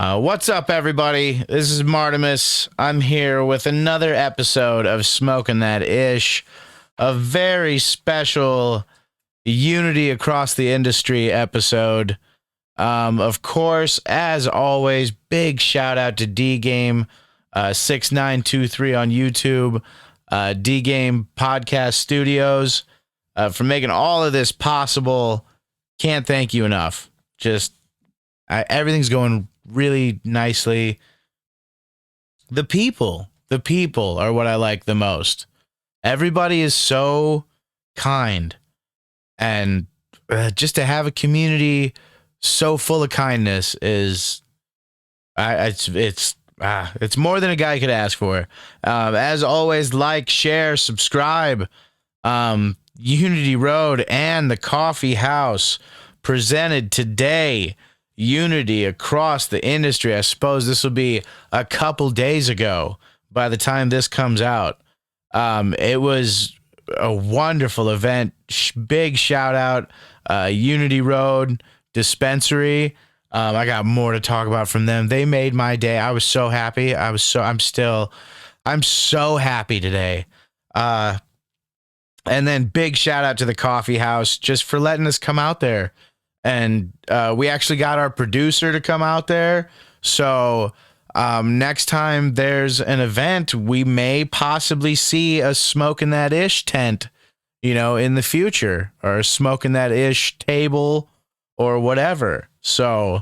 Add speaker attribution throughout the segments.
Speaker 1: What's up, everybody? This is Martimus. I'm here with another episode of Smoking That Ish, a very special Unity Across the Industry episode. Of course, as always, big shout out to D Game 6923 on YouTube, D Game Podcast Studios for making all of this possible. Can't thank you enough. Everything's going really nicely. The people are what I like the most. Everybody is so kind, and just to have a community so full of kindness is it's more than a guy could ask for. As always, like, share, subscribe. Unity Road and the Coffee House presented today. Unity Across the Industry. I suppose this will be a couple days ago by the time this comes out. It was a wonderful event. Big shout out, Unity Road Dispensary. I got more to talk about from them. They made my day. I was so happy. I'm so happy today. And then big shout out to the Coffee House just for letting us come out there. And we actually got our producer to come out there. So next time there's an event, we may possibly see a Smoking That Ish tent, in the future, or a Smoking That Ish table or whatever. So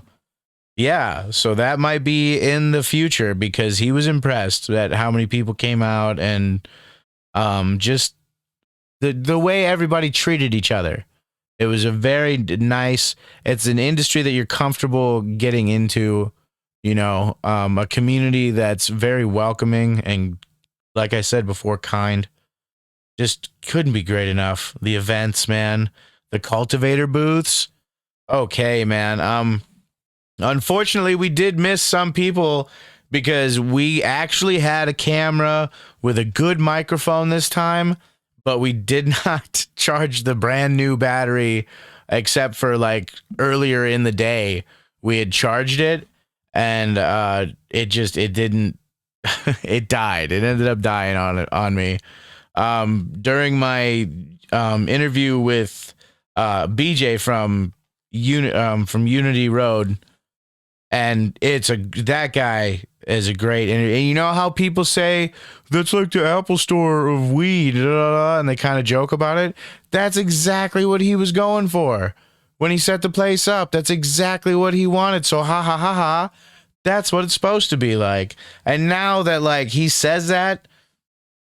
Speaker 1: yeah, so that might be in the future because he was impressed at how many people came out and just the way everybody treated each other. It was a very nice, it's an industry that you're comfortable getting into, a community that's very welcoming and, like I said before, kind. Just couldn't be great enough. The events, man, the cultivator booths. Okay, man. Unfortunately, we did miss some people because we actually had a camera with a good microphone this time, but we did not charge the brand new battery except for like earlier in the day. We had charged it and it didn't it died. It ended up dying on me. During my interview with BJ from Unity Road, and that guy is a great, and you know how people say that's like the Apple Store of weed, and they kind of joke about it. That's exactly what he was going for when he set the place up. That's exactly what he wanted. So ha ha ha ha. That's what it's supposed to be like. And now that like he says that,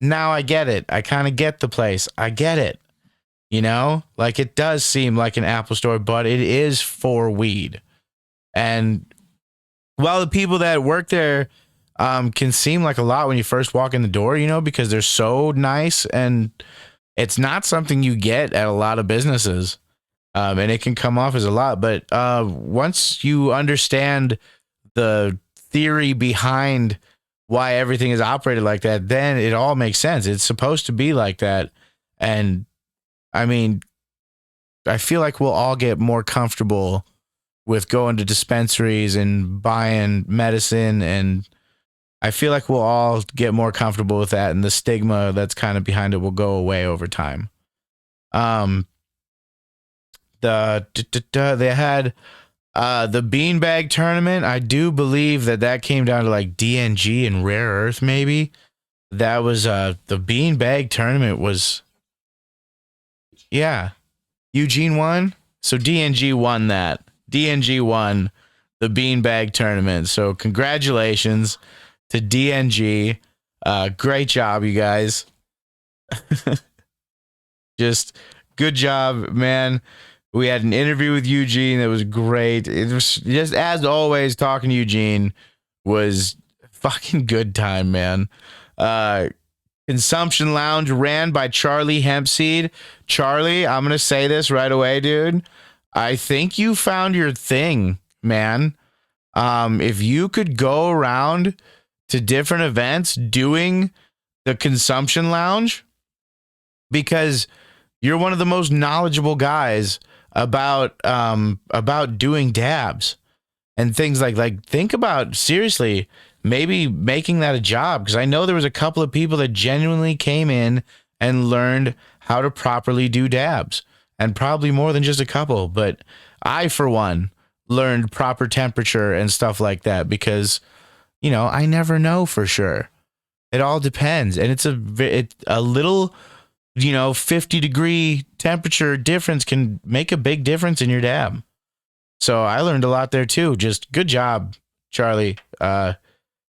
Speaker 1: now I get it. I kind of get the place. I get it. Like it does seem like an Apple Store, but it is for weed. And while the people that work there can seem like a lot when you first walk in the door, because they're so nice, and it's not something you get at a lot of businesses, and it can come off as a lot. But once you understand the theory behind why everything is operated like that, then it all makes sense. It's supposed to be like that. And I mean, I feel like we'll all get more comfortable with going to dispensaries and buying medicine, and I feel like we'll all get more comfortable with that, and the stigma that's kind of behind it will go away over time. They had the beanbag tournament. I do believe that came down to like DNG and Rare Earth, maybe. That was the beanbag tournament was, yeah, Eugene won. So DNG won that. DNG won the beanbag tournament. So congratulations to DNG. Great job, you guys. Just good job, man. We had an interview with Eugene that was great. It was just, as always, talking to Eugene was fucking good time, man. Consumption Lounge ran by Charlie Hempseed. Charlie, I'm going to say this right away, dude. I think you found your thing, man. If you could go around to different events doing the Consumption Lounge, because you're one of the most knowledgeable guys about doing dabs. and things like think about seriously maybe making that a job, because I know there was a couple of people that genuinely came in and learned how to properly do dabs, and probably more than just a couple, but I for one learned proper temperature and stuff like that, because I never know for sure. It all depends, and it's a little 50-degree temperature difference can make a big difference in your dab. So I learned a lot there too. Just good job, Charlie.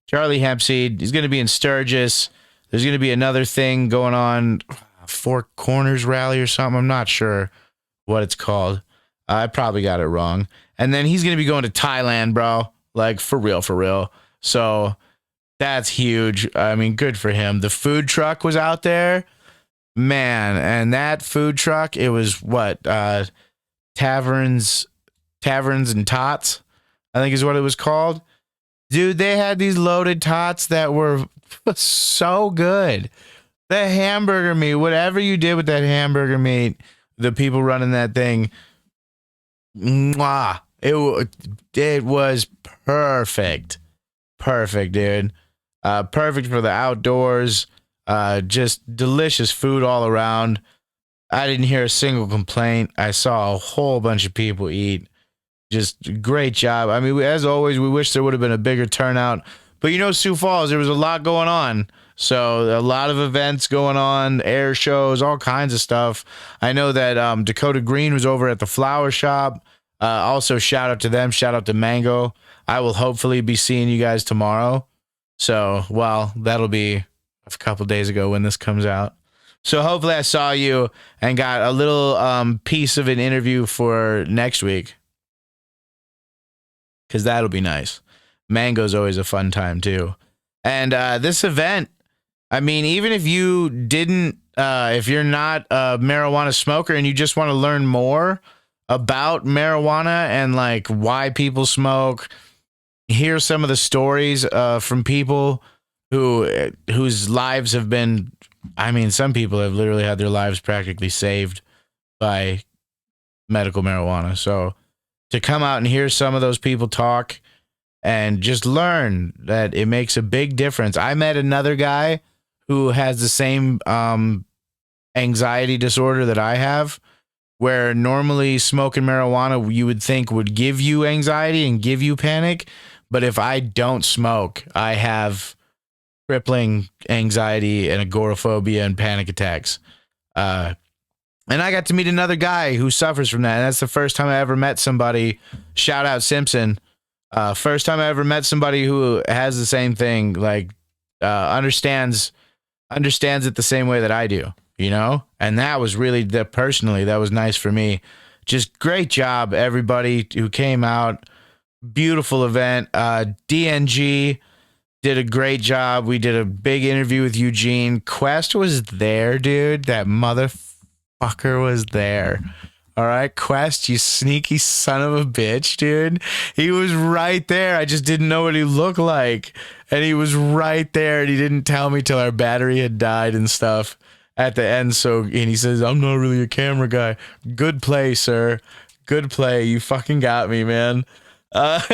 Speaker 1: Charlie Hempseed. He's going to be in Sturgis. There's going to be another thing going on, Four Corners Rally or something. I'm not sure what it's called. I probably got it wrong. And then he's going to be going to Thailand, bro. Like, for real, for real. So that's huge. I mean, good for him. The food truck was out there. Man, and that food truck, it was what? Taverns and Tots, I think is what it was called. Dude, they had these loaded tots that were so good. The hamburger meat, whatever you did with that hamburger meat, the people running that thing, mwah, it was perfect. Perfect, dude. Perfect for the outdoors. Just delicious food all around. I didn't hear a single complaint. I saw a whole bunch of people eat. Just great job. I mean, as always, we wish there would have been a bigger turnout. But Sioux Falls, there was a lot going on. So a lot of events going on, air shows, all kinds of stuff. I know that Dakota Green was over at the flower shop. Also, shout out to them. Shout out to Mango. I will hopefully be seeing you guys tomorrow. So, well, that'll be a couple days ago when this comes out. So hopefully I saw you and got a little piece of an interview for next week, because that'll be nice. Mango's always a fun time too. And this event, I mean, even if you didn't, if you're not a marijuana smoker and you just want to learn more about marijuana and like why people smoke, hear some of the stories from people whose lives have been, I mean, some people have literally had their lives practically saved by medical marijuana. So to come out and hear some of those people talk and just learn that it makes a big difference. I met another guy who has the same anxiety disorder that I have, where normally smoking marijuana you would think would give you anxiety and give you panic. But if I don't smoke, I have crippling anxiety and agoraphobia and panic attacks. And I got to meet another guy who suffers from that. And that's the first time I ever met somebody. Shout out Simpson. First time I ever met somebody who has the same thing, like understands it the same way that I do, And that was really personally, that was nice for me. Just great job, everybody who came out. Beautiful event. DNG did a great job. We did a big interview with Eugene. Quest was there, dude. That motherfucker was there. All right, Quest, you sneaky son of a bitch, dude. He was right there. I just didn't know what he looked like. And he was right there, and he didn't tell me till our battery had died and stuff at the end. And he says, I'm not really a camera guy. Good play, sir. Good play. You fucking got me, man. That's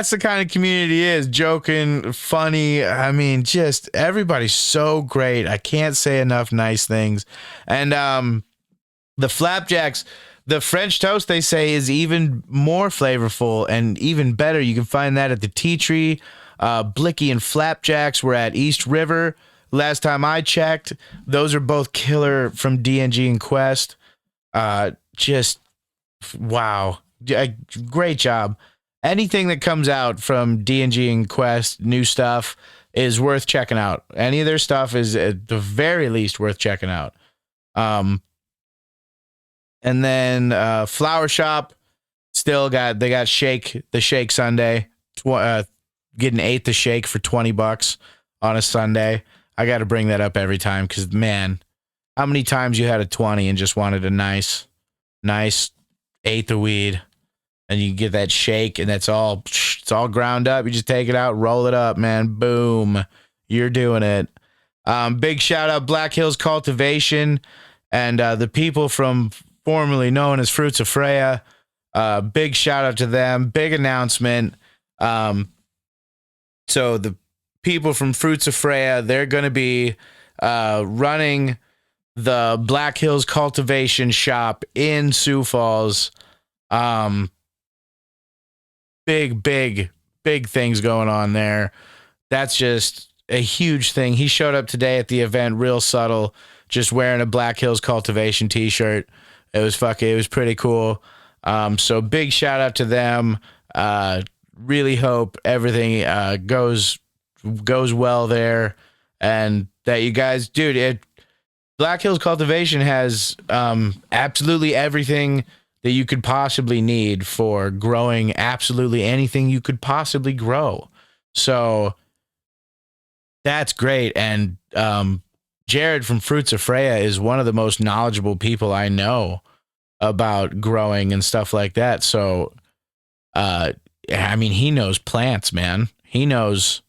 Speaker 1: the kind of community it is. Joking, funny. I mean, just everybody's so great. I can't say enough nice things. And the flapjacks, the French toast, they say, is even more flavorful and even better. You can find that at the Tea Tree. Blicky and flapjacks were at East River last time I checked. Those are both killer from DNG and Quest. Just wow. Great job. Anything that comes out from DNG and Quest, new stuff, is worth checking out. Any of their stuff is at the very least worth checking out. And then Flower Shop still got the Shake Sunday. Get an eighth of shake for $20 on a Sunday. I got to bring that up every time because, man, how many times you had a 20 and just wanted a nice eighth of weed, and you get that shake, and it's all ground up. You just take it out, roll it up, man. Boom, you're doing it. Big shout out Black Hills Cultivation and the people from formerly known as Fruits of Freya. Big shout out to them. Big announcement. So the people from Fruits of Freya, they're going to be running the Black Hills Cultivation Shop in Sioux Falls. Big things going on there. That's just a huge thing. He showed up today at the event, real subtle, just wearing a Black Hills Cultivation t-shirt. It was pretty cool. So big shout out to them. Really hope everything goes well there, and that you guys, dude, Black Hills Cultivation has absolutely everything that you could possibly need for growing absolutely anything you could possibly grow. So that's great. And Jared from Fruits of Freya is one of the most knowledgeable people I know about growing and stuff like that. So, I mean, he knows plants, man. He knows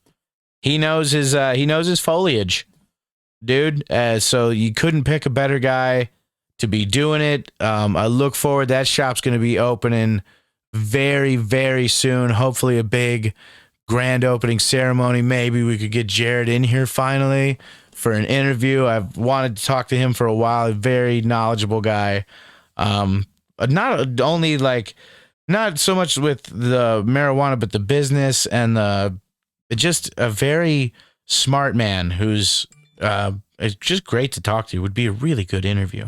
Speaker 1: his foliage, dude. So you couldn't pick a better guy to be doing it. I look forward. That shop's going to be opening very, very soon. Hopefully a big grand opening ceremony. Maybe we could get Jared in here finally for an interview. I've wanted to talk to him for a while. A very knowledgeable guy. Not only not so much with the marijuana, but the business and just a very smart man who's it's just great to talk to. It would be a really good interview.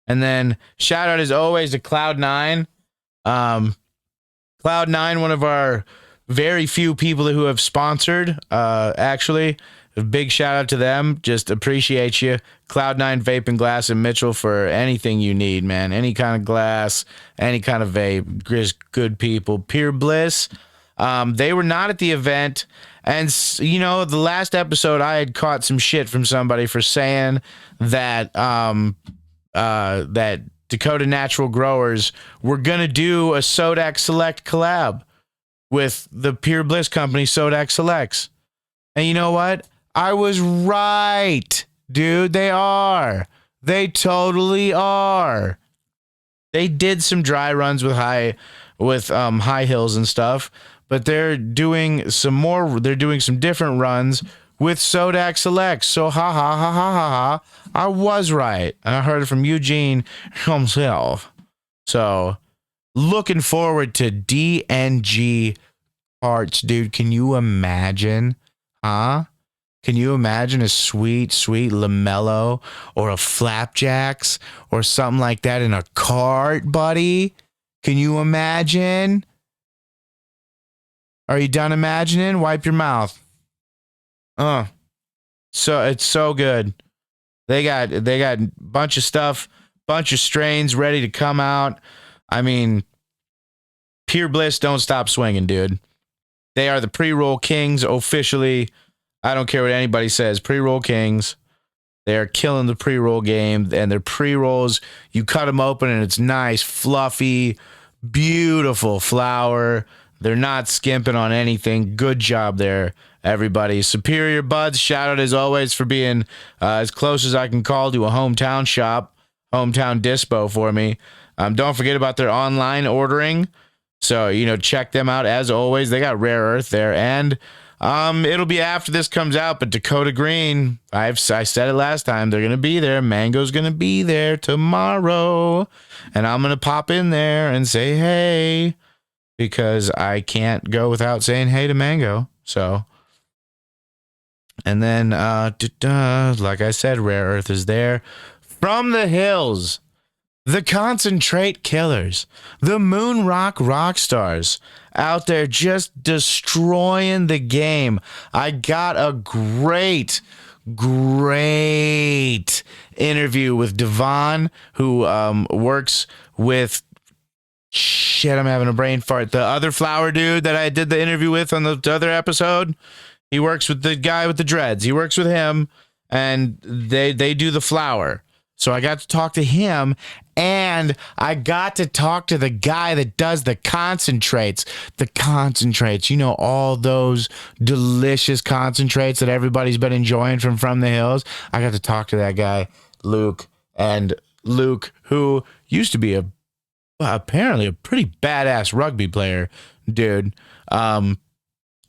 Speaker 1: And then shout out as always to Cloud9. Cloud9, one of our very few people who have sponsored, actually. A big shout out to them. Just appreciate you. Cloud9 Vape and Glass in Mitchell for anything you need, man. Any kind of glass, any kind of vape. Just good people. Pure Bliss. They were not at the event. And, the last episode, I had caught some shit from somebody for saying that that Dakota Natural Growers were going to do a Sodak Select collab with the Pure Bliss company, Sodak Selects. And you know what? I was right, dude. They are. They totally are. They did some dry runs with high hills and stuff, but they're doing some different runs with Sodak Selects. So ha, I was right. And I heard it from Eugene himself. So looking forward to DNG parts, dude. Can you imagine? Huh? Can you imagine a sweet LaMelo or a Flapjacks or something like that in a cart, buddy? Can you imagine? Are you done imagining? Wipe your mouth. So it's so good. They got a bunch of stuff, bunch of strains ready to come out. I mean, Pure Bliss, don't stop swinging, dude. They are the pre-roll kings officially. I don't care what anybody says. Pre-roll kings. They're killing the pre-roll game, and their pre-rolls, you cut them open and it's nice, fluffy, beautiful flower. They're not skimping on anything. Good job there, everybody. Superior Buds, shout out as always for being as close as I can call to a hometown shop, hometown dispo for me. Don't forget about their online ordering. So, check them out as always. They got Rare Earth there. And it'll be after this comes out, but Dakota Green, I said it last time, they're going to be there. Mango's going to be there tomorrow. And I'm going to pop in there and say, hey, because I can't go without saying hey to Mango. So, and then, like I said, Rare Earth is there. From the hills, the Concentrate Killers, the Moon Rock Rockstars, out there just destroying the game. I got a great interview with Devon, who works with, shit, I'm having a brain fart, the other flower dude that I did the interview with on the other episode. He works with the guy with the dreads. He works with him, and they do the flower. So I got to talk to him, and I got to talk to the guy that does the concentrates. The concentrates, all those delicious concentrates that everybody's been enjoying from the hills. I got to talk to that guy, Luke. And Luke, who used to be a apparently a pretty badass rugby player, dude. It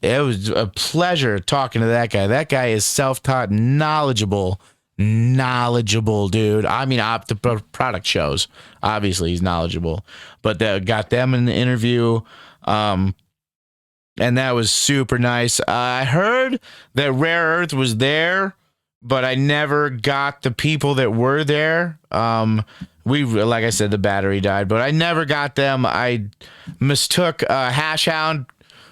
Speaker 1: was a pleasure talking to that guy. That guy is self-taught, knowledgeable, dude. I mean, the product shows. Obviously, he's knowledgeable, but got them in the interview. And that was super nice. I heard that Rare Earth was there, but I never got the people that were there. Like I said, the battery died, but I never got them. I mistook Hashhound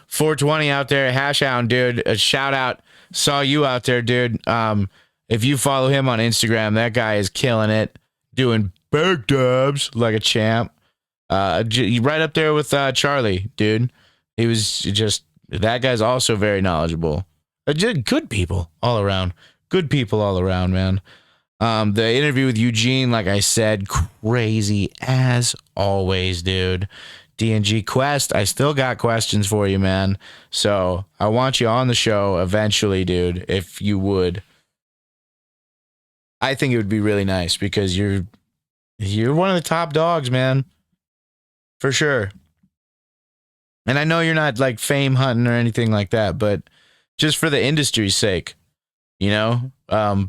Speaker 1: 420 out there. Hashhound, dude, a shout out. Saw you out there, dude. If you follow him on Instagram, that guy is killing it, doing big dabs like a champ. Right up there with Charlie, dude. He was just, that guy's also very knowledgeable. Just good people all around. Good people all around, man. The interview with Eugene, like I said, crazy as always, dude. DNG Quest, I still got questions for you, man. So I want you on the show eventually, dude, if you would. I think it would be really nice because you're one of the top dogs, man. For sure. And I know you're not like fame hunting or anything like that, but just for the industry's sake, you know,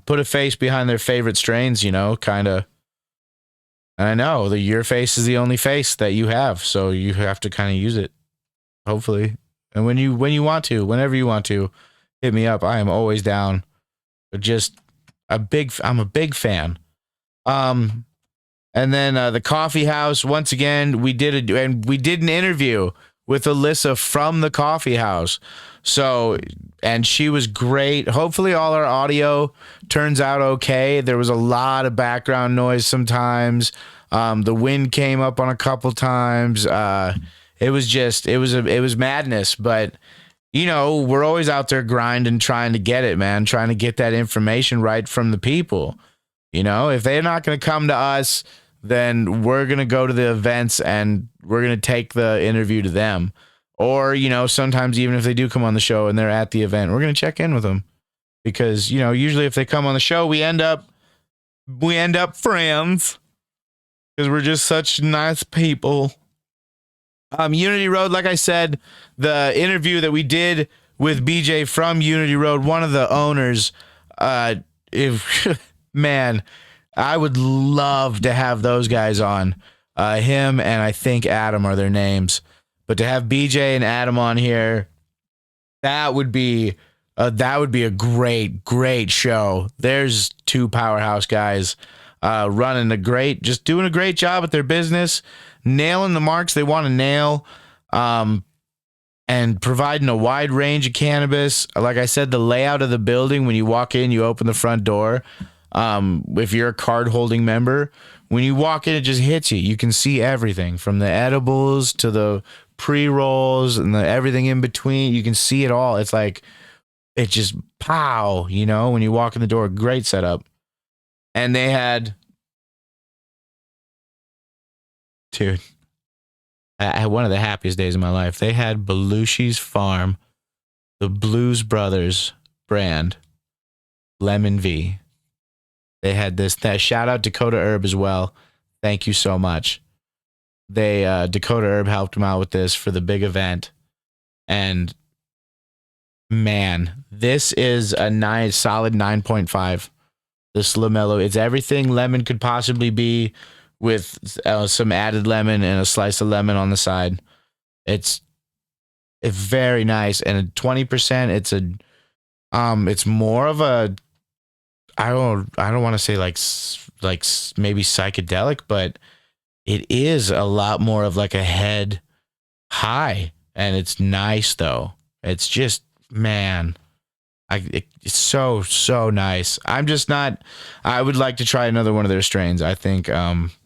Speaker 1: put a face behind their favorite strains, you know, kind of. And I know your face is the only face that you have, so you have to kind of use it, hopefully. And when you want to, whenever you want to, hit me up. I am always down. But just I'm a big fan. And then the coffee house, once again, we did an interview with Alyssa from the coffee house. So, and she was great. Hopefully all our audio turns out okay. There was a lot of background noise sometimes. The wind came up on a couple times. It was madness, but you know, we're always out there grinding, trying to get it, man, trying to get that information right from the people. You know, if they're not going to come to us, then we're going to go to the events and we're going to take the interview to them. Or, you know, sometimes even if they do come on the show and they're at the event, we're going to check in with them because, you know, usually if they come on the show, we end up friends because we're just such nice people. Unity Road, like I said, the interview that we did with BJ from Unity Road, one of the owners, man, I would love to have those guys on. Him and I think Adam are their names. But to have BJ and Adam on here, that would be a great show. There's two powerhouse guys just doing a great job at their business, nailing the marks they want to nail, and providing a wide range of cannabis. Like I said, the layout of the building, when you walk in, you open the front door. If you're a card holding member, when you walk in, it just hits you. You can see everything from the edibles to the pre-rolls and everything in between. You can see it all. It's like, it just pow, you know, when you walk in the door. Great setup. And they had, dude, I had one of the happiest days of my life. They had Belushi's Farm, the Blues Brothers brand, Lemon V. They had that shout out Dakota Herb as well. Thank you so much. Dakota Herb helped them out with this for the big event. And man, this is a nice solid 9.5. This LaMelo, it's everything lemon could possibly be with some added lemon and a slice of lemon on the side. It's very nice. And at 20%, it's more of a, I don't want to say like maybe psychedelic, but it is a lot more of like a head high, and it's nice though. It's just, man, it's so nice. I would like to try another one of their strains. I think another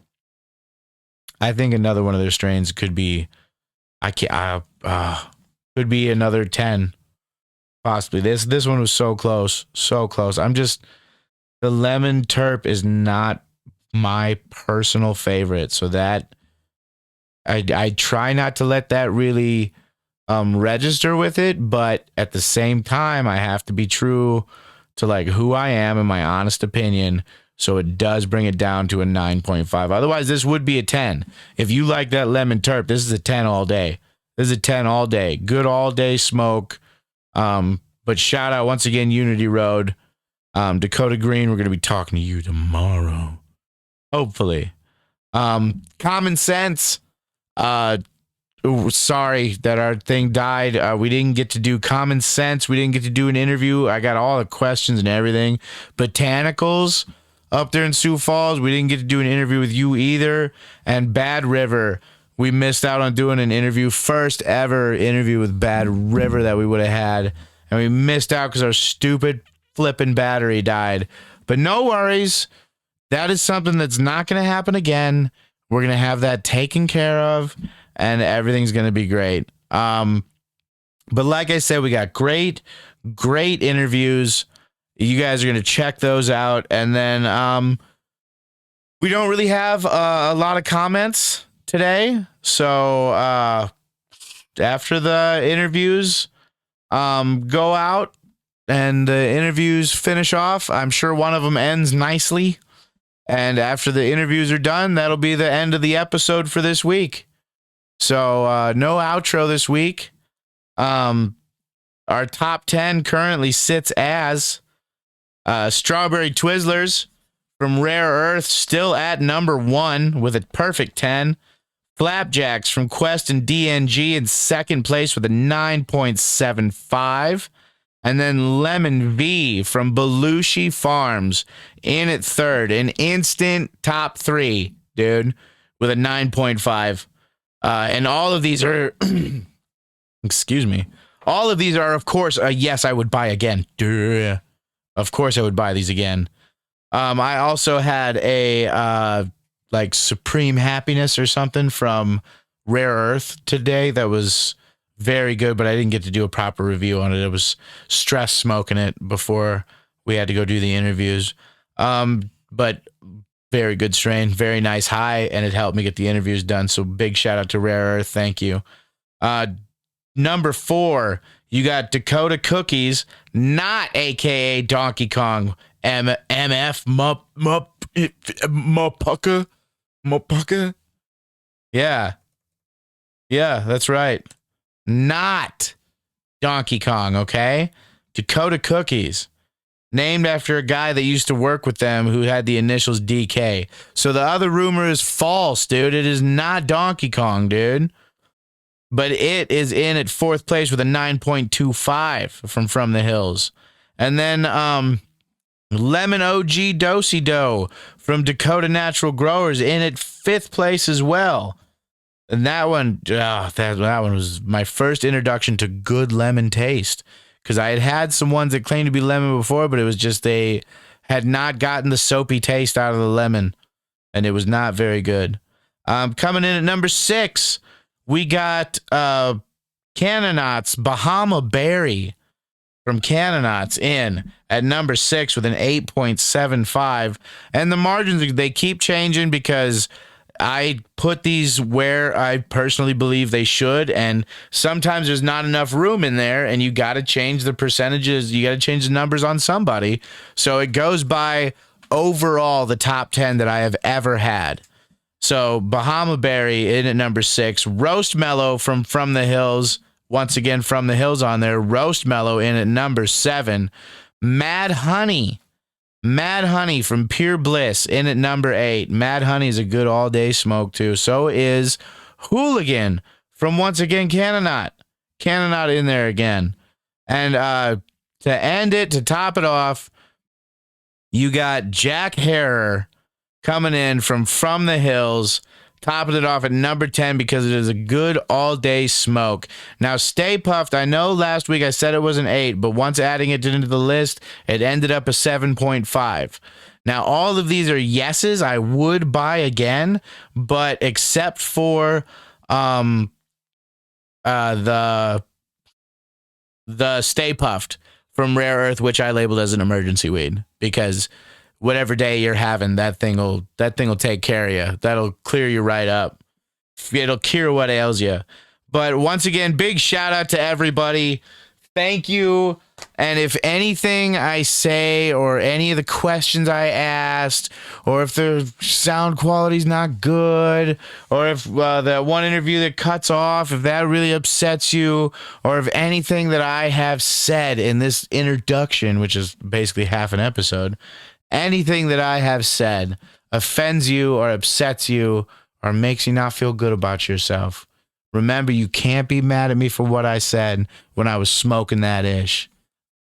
Speaker 1: one of their strains could be, could be another 10, possibly. This one was so close. The lemon terp is not my personal favorite, so that I try not to let that really register with it, but at the same time I have to be true to like who I am and my honest opinion So it does bring it down to a 9.5. Otherwise, this would be a 10. If you like that lemon terp, this is a 10 all day. This is a 10 all day. Good all day smoke. But shout out once again, Unity Road. Dakota Green, we're going to be talking to you tomorrow. Hopefully. Common Sense. Sorry that our thing died. We didn't get to do Common Sense. We didn't get to do an interview. I got all the questions and everything. Botanicals up there in Sioux Falls. We didn't get to do an interview with you either. And Bad River. We missed out on doing an interview. First ever interview with Bad River that we would have had. And we missed out because our stupid flipping battery died. But no worries. That is something that's not going to happen again. We're going to have that taken care of. And everything's going to be great. But like I said, we got great interviews. You guys are going to check those out. And then we don't really have a lot of comments today. So after the interviews go out and the interviews finish off, I'm sure one of them ends nicely. And after the interviews are done, that'll be the end of the episode for this week. So no outro this week. Our top 10 currently sits as Strawberry Twizzlers from Rare Earth, still at number 1 with a perfect 10. Flapjacks from Quest and DNG in second place with a 9.75. And then Lemon V from Belushi Farms in at third. An instant top 3, dude, with a 9.5. And all of these are, excuse me, all of these are, of course, yes, I would buy again. Duh. Of course I would buy these again. I also had a, like, Supreme Happiness or something from Rare Earth today that was very good, but I didn't get to do a proper review on it. I was stressed smoking it before we had to go do the interviews. But very good strain, very nice high, and it helped me get the interviews done. So big shout out to Rare Earth. Thank you. Number 4, you got Dakota Cookies, not AKA Donkey Kong, MF Mopucka. Yeah, that's right. Not Donkey Kong, okay? Dakota Cookies. Named after a guy that used to work with them who had the initials DK. So the other rumor is false, dude. It is not Donkey Kong, dude. But it is in at 4th place with a 9.25 from the Hills. And then Lemon OG Dosey Dough from Dakota Natural Growers in at 5th place as well. And that one was my first introduction to good lemon taste. Because I had some ones that claimed to be lemon before, but it was just they had not gotten the soapy taste out of the lemon. And it was not very good. Coming in at number 6, we got Cannonauts Bahama Berry from Cannonauts in at number 6 with an 8.75. And the margins, they keep changing because I put these where I personally believe they should, and sometimes there's not enough room in there, and you got to change the percentages. You got to change the numbers on somebody. So it goes by overall the top 10 that I have ever had. So Bahama Berry in at number 6. Roast Mellow from the Hills. Once again, from the Hills on there. Roast Mellow in at number 7. Mad Honey from Pure Bliss in at number 8. Mad Honey is a good all-day smoke, too. So is Hooligan from, once again, Cannonaut in there again. And to end it, to top it off, you got Jack Harrer coming in from the Hills, topping it off at number 10 because it is a good all-day smoke. Now, Stay Puffed, I know last week I said it was an 8, but once adding it into the list, it ended up a 7.5. Now, all of these are yeses. I would buy again, but except for the Stay Puffed from Rare Earth, which I labeled as an emergency weed, because whatever day you're having, that thing will take care of you. That'll clear you right up. It'll cure what ails you. But once again, big shout out to everybody. thank you. And if anything I say or any of the questions I asked, or if the sound quality's not good, or if that one interview that cuts off, if that really upsets you, or if anything that I have said in this introduction, which is basically half an episode, anything that I have said offends you or upsets you or makes you not feel good about yourself, remember, you can't be mad at me for what I said when I was smoking that ish.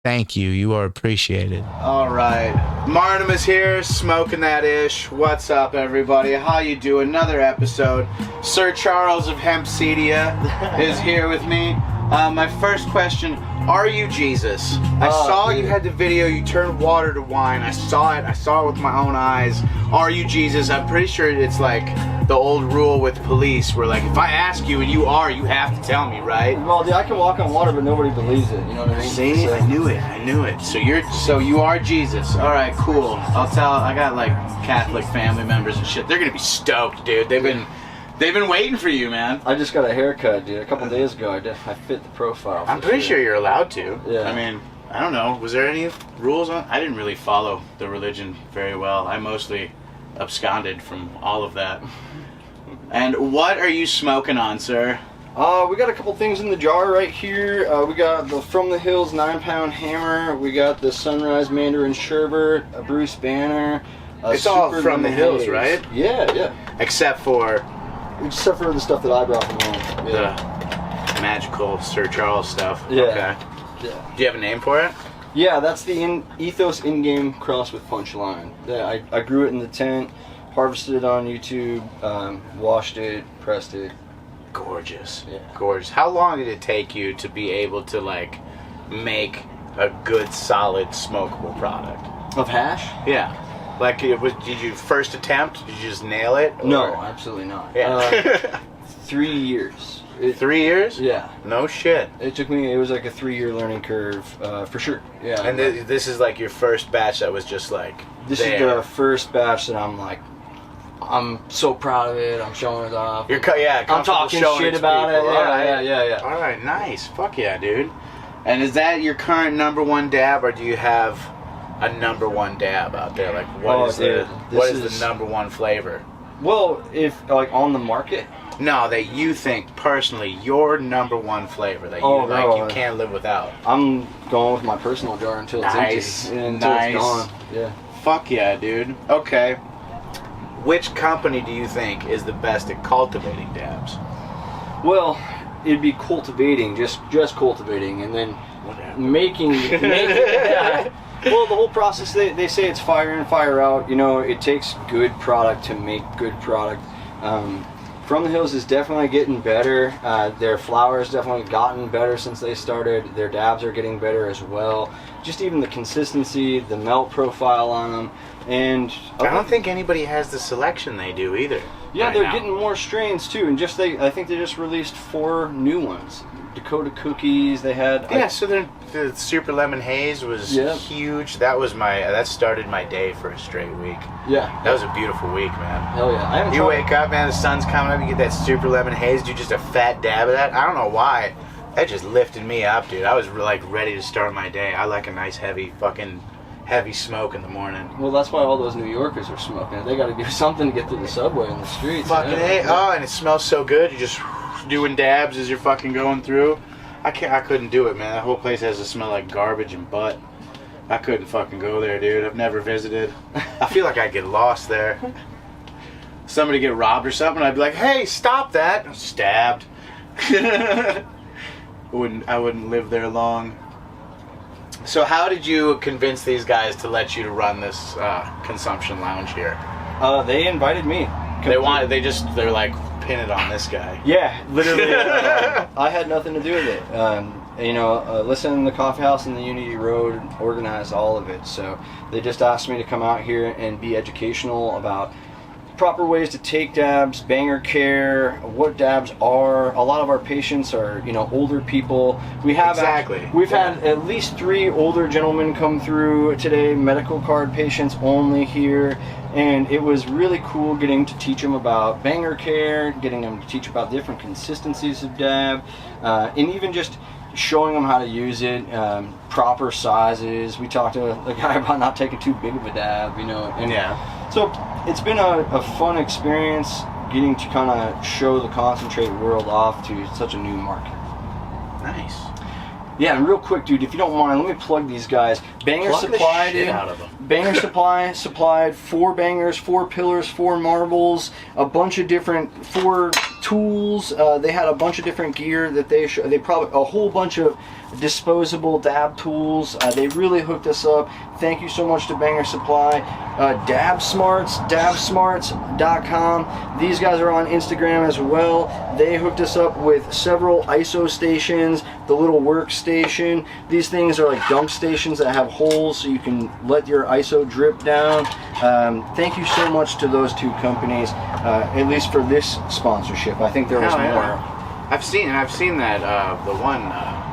Speaker 1: Thank you. You are appreciated. All right. Martimus here, smoking that ish. What's up, everybody? How you doing? Another episode. Sir Charles of Hempsedia is here with me. My first question, are you Jesus? I saw you had the video, you turned water to wine. I saw it with my own eyes. Are you Jesus? I'm pretty sure it's like the old rule with police where like, if I ask you and you are, you have to tell me, right?
Speaker 2: Well, dude, I can walk on water, but nobody believes it, you know what I mean?
Speaker 1: See, so. I knew it. So you are Jesus. All right, cool. I got like Catholic family members and shit. They're gonna be stoked, dude. They've been waiting for you, man.
Speaker 2: I just got a haircut, dude. A couple days ago, I fit the profile.
Speaker 1: I'm pretty sure you're allowed to.
Speaker 2: Yeah.
Speaker 1: I mean, I don't know. Was there any rules on? I didn't really follow the religion very well. I mostly absconded from all of that. And what are you smoking on, sir?
Speaker 2: We got a couple things in the jar right here. We got the From the Hills 9-pound hammer. We got the Sunrise Mandarin Sherbet, a Bruce Banner.
Speaker 1: It's all From the Hills, right?
Speaker 2: Yeah.
Speaker 1: Except for
Speaker 2: the stuff that I brought from home.
Speaker 1: The magical Sir Charles stuff.
Speaker 2: Yeah.
Speaker 1: Okay.
Speaker 2: Yeah.
Speaker 1: Do you have a name for it?
Speaker 2: Yeah, that's the Ethos in-game cross with Punchline. Yeah, I grew it in the tent, harvested it on YouTube, washed it, pressed it.
Speaker 1: Gorgeous.
Speaker 2: Yeah.
Speaker 1: Gorgeous. How long did it take you to be able to like make a good solid smokable product?
Speaker 2: Of hash?
Speaker 1: Yeah. Like, did you first attempt? Did you just nail it? Or?
Speaker 2: No, absolutely not.
Speaker 1: Yeah.
Speaker 2: 3 years.
Speaker 1: 3 years?
Speaker 2: Yeah.
Speaker 1: No shit.
Speaker 2: It was like a 3-year learning curve, for sure. Yeah.
Speaker 1: And this is like your first batch that was just like
Speaker 2: This is the first batch that I'm so proud of it. I'm showing it off.
Speaker 1: I'm
Speaker 2: talking shit about it. Yeah.
Speaker 1: All right, nice. Fuck yeah, dude. And is that your current #1 dab, or do you have a #1 dab out there? Like, what is the #1 flavor?
Speaker 2: Well, if like on the market.
Speaker 1: No, that you think personally your #1 flavor that you can't live without.
Speaker 2: I'm going with my personal jar until it's empty. Until it's gone. Yeah.
Speaker 1: Fuck yeah, dude. Okay. Which company do you think is the best at cultivating dabs?
Speaker 2: Well, it'd be cultivating, just cultivating, and then making. Well, the whole process, they say it's fire in, fire out. You know, it takes good product to make good product. From the Hills is definitely getting better. Their flower's definitely gotten better since they started. Their dabs are getting better as well. Just even the consistency, the melt profile on them. And
Speaker 1: I don't think anybody has the selection they do either.
Speaker 2: Yeah, they're getting more strains too, and I think they just released 4 new ones. Dakota Cookies, they had.
Speaker 1: Yeah, so the Super Lemon Haze was huge. That started my day for a straight week.
Speaker 2: Yeah.
Speaker 1: That was a beautiful week, man.
Speaker 2: Hell yeah.
Speaker 1: You wake up, man, the sun's coming up, you get that Super Lemon Haze, do just a fat dab of that. I don't know why. That just lifted me up, dude. I was like ready to start my day. I like a nice heavy smoke in the morning.
Speaker 2: Well, that's why all those New Yorkers are smoking. They got to do something to get through the subway and the streets.
Speaker 1: Fucking A. Oh, and it smells so good. You're just doing dabs as you're fucking going through. I couldn't do it, man. That whole place has to smell like garbage and butt. I couldn't fucking go there, dude. I've never visited. I feel like I'd get lost there. Somebody get robbed or something, I'd be like, hey, stop that. I'm stabbed. I wouldn't live there long. So how did you convince these guys to let you to run this consumption lounge here?
Speaker 2: They invited me.
Speaker 1: They're like, pin it on this guy.
Speaker 2: Yeah, literally. I had nothing to do with it. Listen in the coffee house in the Unity Road organized all of it. So they just asked me to come out here and be educational about proper ways to take dabs, banger care, what dabs are. A lot of our patients are, older people. We've had at least 3 older gentlemen come through today, medical card patients only here. And it was really cool getting to teach them about banger care, getting them to teach about different consistencies of dab, and even just showing them how to use it, proper sizes. We talked to the guy about not taking too big of a dab, you know. And so it's been a fun experience getting to kind of show the concentrate world off to such a new market.
Speaker 3: Nice.
Speaker 2: Yeah, and real quick, dude, if you don't mind, let me plug these guys. Banger
Speaker 3: Plug
Speaker 2: Supply,
Speaker 3: the shit
Speaker 2: dude.
Speaker 3: out of them.
Speaker 2: Banger Supply supplied 4 bangers, 4 pillars, 4 marbles, a bunch of different 4 tools. They had a bunch of different gear that they probably a whole bunch of disposable dab tools. They really hooked us up. Thank you so much to Banger Supply. Dab Smarts, dabsmarts.com. These guys are on Instagram as well. They hooked us up with several ISO stations, the little workstation. These things are like dump stations that have holes so you can let your ISO drip down. Thank you so much to those 2 companies, at least for this sponsorship. I think there was more.
Speaker 3: I've seen that the one,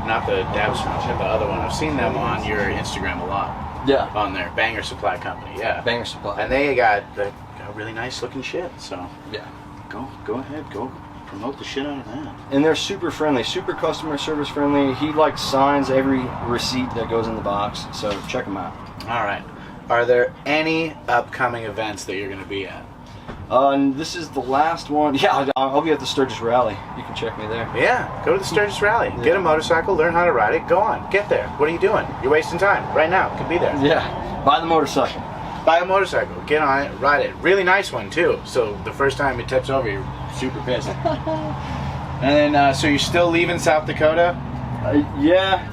Speaker 3: not the dab sponsorship, the other one. I've seen them on your Instagram a lot.
Speaker 2: Yeah.
Speaker 3: On their Banger Supply company. Yeah.
Speaker 2: Banger Supply.
Speaker 3: And they got really nice looking shit. So
Speaker 2: yeah.
Speaker 3: Go ahead, go promote the shit out of that.
Speaker 2: And they're super friendly, super customer service friendly. He like signs every receipt that goes in the box. So check them out.
Speaker 3: All right. Are there any upcoming events that you're going to be at?
Speaker 2: And this is the last one. Yeah, I'll be at the Sturgis Rally. You can check me there.
Speaker 3: Yeah, go to the Sturgis Rally. Get a motorcycle, learn how to ride it. Go on, get there. What are you doing? You're wasting time. Right now, you could be there.
Speaker 2: Yeah, buy the motorcycle.
Speaker 3: Buy a motorcycle, get on it, ride it. Really nice one too. So the first time it tips over, you're super pissed. And then, so you're still leaving South Dakota?
Speaker 2: Yeah.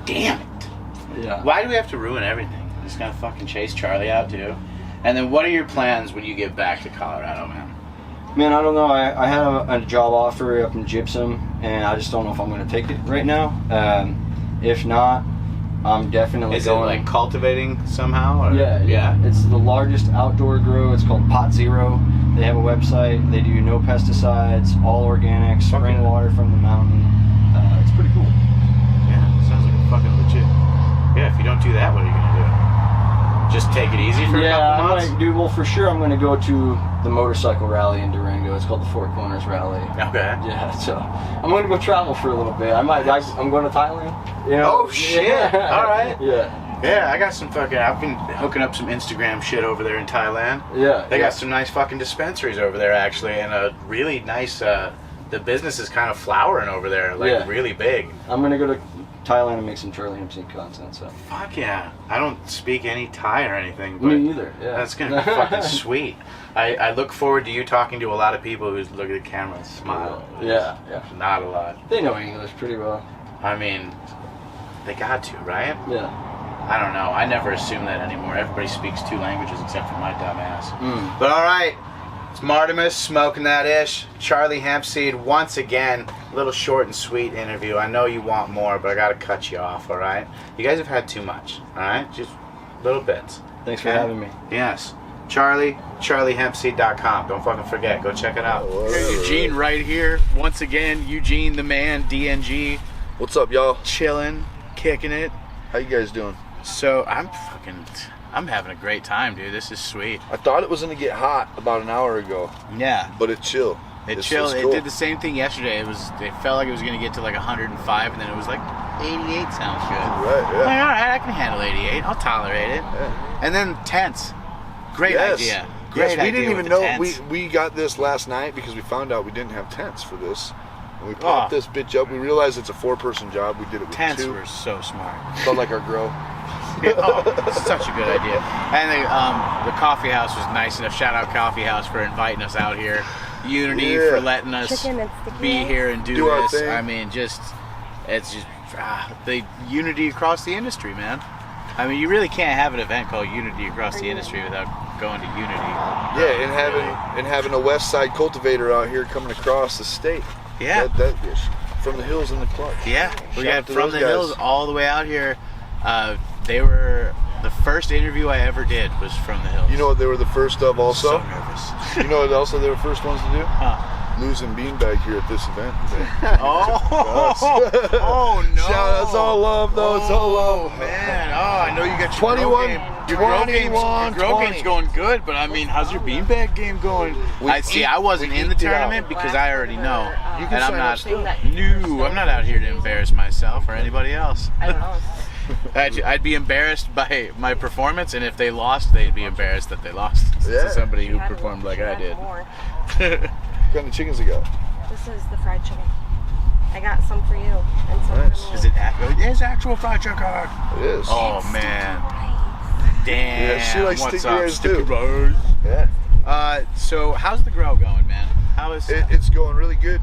Speaker 3: Damn it.
Speaker 2: Yeah.
Speaker 3: Why do we have to ruin everything? I'm just gonna fucking chase Charlie out too. And then what are your plans when you get back to Colorado, man?
Speaker 2: Man, I don't know. I had a job offer up in Gypsum, and I just don't know if I'm going to take it right now. If not, I'm definitely
Speaker 3: Is
Speaker 2: going.
Speaker 3: it like cultivating somehow? Or?
Speaker 2: Yeah. It's the largest outdoor grow. It's called Pot Zero. They have a website. They do no pesticides, all organic, spring water from the mountain. It's pretty cool.
Speaker 3: Yeah, sounds like a fucking legit. Yeah, if you don't do that, what are you going to do? Just take it easy for a couple months?
Speaker 2: Well, for sure I'm going to go to the motorcycle rally in Durango. It's called the Four Corners Rally.
Speaker 3: Okay.
Speaker 2: Yeah, so I'm going to go travel for a little bit. I'm going to Thailand. You know?
Speaker 3: Oh, shit. All right.
Speaker 2: Yeah.
Speaker 3: Yeah, I got some fucking... I've been hooking up some Instagram shit over there in Thailand.
Speaker 2: Yeah.
Speaker 3: They got some nice fucking dispensaries over there, actually, and a really nice... the business is kind of flowering over there, really big.
Speaker 2: I'm going to go to Thailand and make some Charlie Hempstead content, so.
Speaker 3: Fuck yeah. I don't speak any Thai or anything, but
Speaker 2: Me either, yeah.
Speaker 3: That's going to be fucking sweet. I look forward to you talking to a lot of people who look at the camera and smile.
Speaker 2: Yeah.
Speaker 3: Not a lot.
Speaker 2: They know English pretty well.
Speaker 3: I mean, they got to, right?
Speaker 2: Yeah.
Speaker 3: I don't know. I never assume that anymore. Everybody speaks 2 languages except for my dumb ass. But all right. It's Martimus smoking that ish. Charlie Hempseed, once again, a little short and sweet interview. I know you want more, but I gotta cut you off, alright? You guys have had too much, alright? Just little bits.
Speaker 2: Thanks for having me.
Speaker 3: Yes. CharlieHempseed.com. Don't fucking forget. Go check it out. Eugene right here. Once again, Eugene the man, DNG.
Speaker 4: What's up, y'all?
Speaker 3: Chilling, kicking it.
Speaker 4: How you guys doing?
Speaker 3: So, I'm having a great time, dude. This is sweet.
Speaker 4: I thought it was gonna get hot about an hour ago,
Speaker 3: Yeah.
Speaker 4: but it's chill.
Speaker 3: It
Speaker 4: It's
Speaker 3: chilled.
Speaker 4: cool.
Speaker 3: It did the same thing yesterday. It felt like it was gonna get to like 105, and then it was like 88 sounds good.
Speaker 4: Right,
Speaker 3: I'm
Speaker 4: yeah.
Speaker 3: like, all right, I can handle 88. I'll tolerate it.
Speaker 4: Yeah.
Speaker 3: And then tents. Great
Speaker 4: Yes.
Speaker 3: idea. Great
Speaker 4: Yes, we
Speaker 3: idea
Speaker 4: didn't even
Speaker 3: with the
Speaker 4: know
Speaker 3: tents.
Speaker 4: we got this last night because we found out we didn't have tents for this. And we popped this bitch up. We realized it's a 4-person job. We did it with
Speaker 3: Tents
Speaker 4: 2.
Speaker 3: were so smart.
Speaker 4: Felt like our grow.
Speaker 3: Such a good idea. And the coffee house was nice enough. Shout out Coffee House for inviting us out here. Unity for letting us be here and do
Speaker 4: our
Speaker 3: this.
Speaker 4: thing.
Speaker 3: I mean, it's just the unity across the industry, man. I mean, you really can't have an event called Unity across the industry without going to Unity.
Speaker 4: Yeah, and having a West Side cultivator out here coming across the state.
Speaker 3: Yeah.
Speaker 4: That from the hills in the clutch.
Speaker 3: Yeah, we
Speaker 4: Shout
Speaker 3: got
Speaker 4: out to
Speaker 3: from
Speaker 4: those
Speaker 3: the
Speaker 4: guys.
Speaker 3: hills all the way out here. They were the first interview I ever did was from the hills.
Speaker 4: You know what they were the first of also?
Speaker 3: So nervous.
Speaker 4: You know what also they were first ones to do?
Speaker 3: Huh.
Speaker 4: losing beanbag here at this event.
Speaker 3: Oh no!
Speaker 4: Shout, it's all love though. It's all love.
Speaker 3: Man, I know you got your
Speaker 4: 21,
Speaker 3: grow game. Your grow game's,
Speaker 4: 21,
Speaker 3: your grow
Speaker 4: 20.
Speaker 3: game's going good, but I mean, how's your beanbag game going? I wasn't in the tournament because I already know,
Speaker 4: You can
Speaker 3: and I'm
Speaker 4: sign
Speaker 3: not
Speaker 4: up still.
Speaker 3: new. I'm not out here to embarrass myself or anybody else.
Speaker 5: I don't know.
Speaker 3: I'd be embarrassed by my performance, and if they lost, they'd be embarrassed that they lost
Speaker 4: Yeah.
Speaker 3: to somebody
Speaker 5: She
Speaker 3: who
Speaker 5: had
Speaker 3: performed
Speaker 5: one.
Speaker 3: like
Speaker 5: She
Speaker 3: I
Speaker 5: had
Speaker 3: did.
Speaker 5: more.
Speaker 4: What kind of chickens you got?
Speaker 5: This is the fried chicken. I got some for you and some
Speaker 4: Nice.
Speaker 5: for me.
Speaker 3: Is it actual fried chicken?
Speaker 4: It is.
Speaker 3: Oh man, damn!
Speaker 4: Yeah, she likes
Speaker 3: What's
Speaker 4: sticky
Speaker 3: up,
Speaker 4: rice,
Speaker 3: sticky
Speaker 4: too.
Speaker 3: rice?
Speaker 4: Yeah.
Speaker 3: So how's the grow going, man? How is
Speaker 4: It's going really good.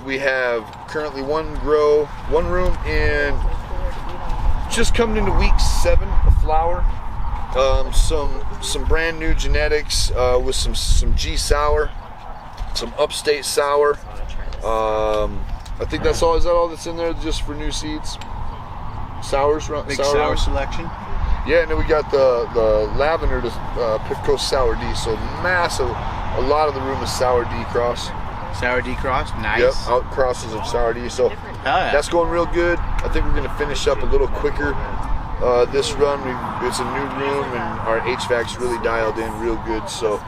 Speaker 4: We have currently one room in, just coming into week 7 of flower. Some brand new genetics with some G sour, some upstate sour. I think that's all. Is that all that's in there just for new seeds? Sours,
Speaker 3: big
Speaker 4: sour
Speaker 3: sour
Speaker 4: runs?
Speaker 3: selection?
Speaker 4: Yeah, and then we got the lavender to Pitco Sour D. So massive. A lot of the room is Sour D cross.
Speaker 3: Sour D cross, nice.
Speaker 4: Yep, out crosses of Sour D. So
Speaker 3: yeah.
Speaker 4: that's going real good. I think we're going to finish up a little quicker this run. It's a new room and our HVAC's really dialed in real good. So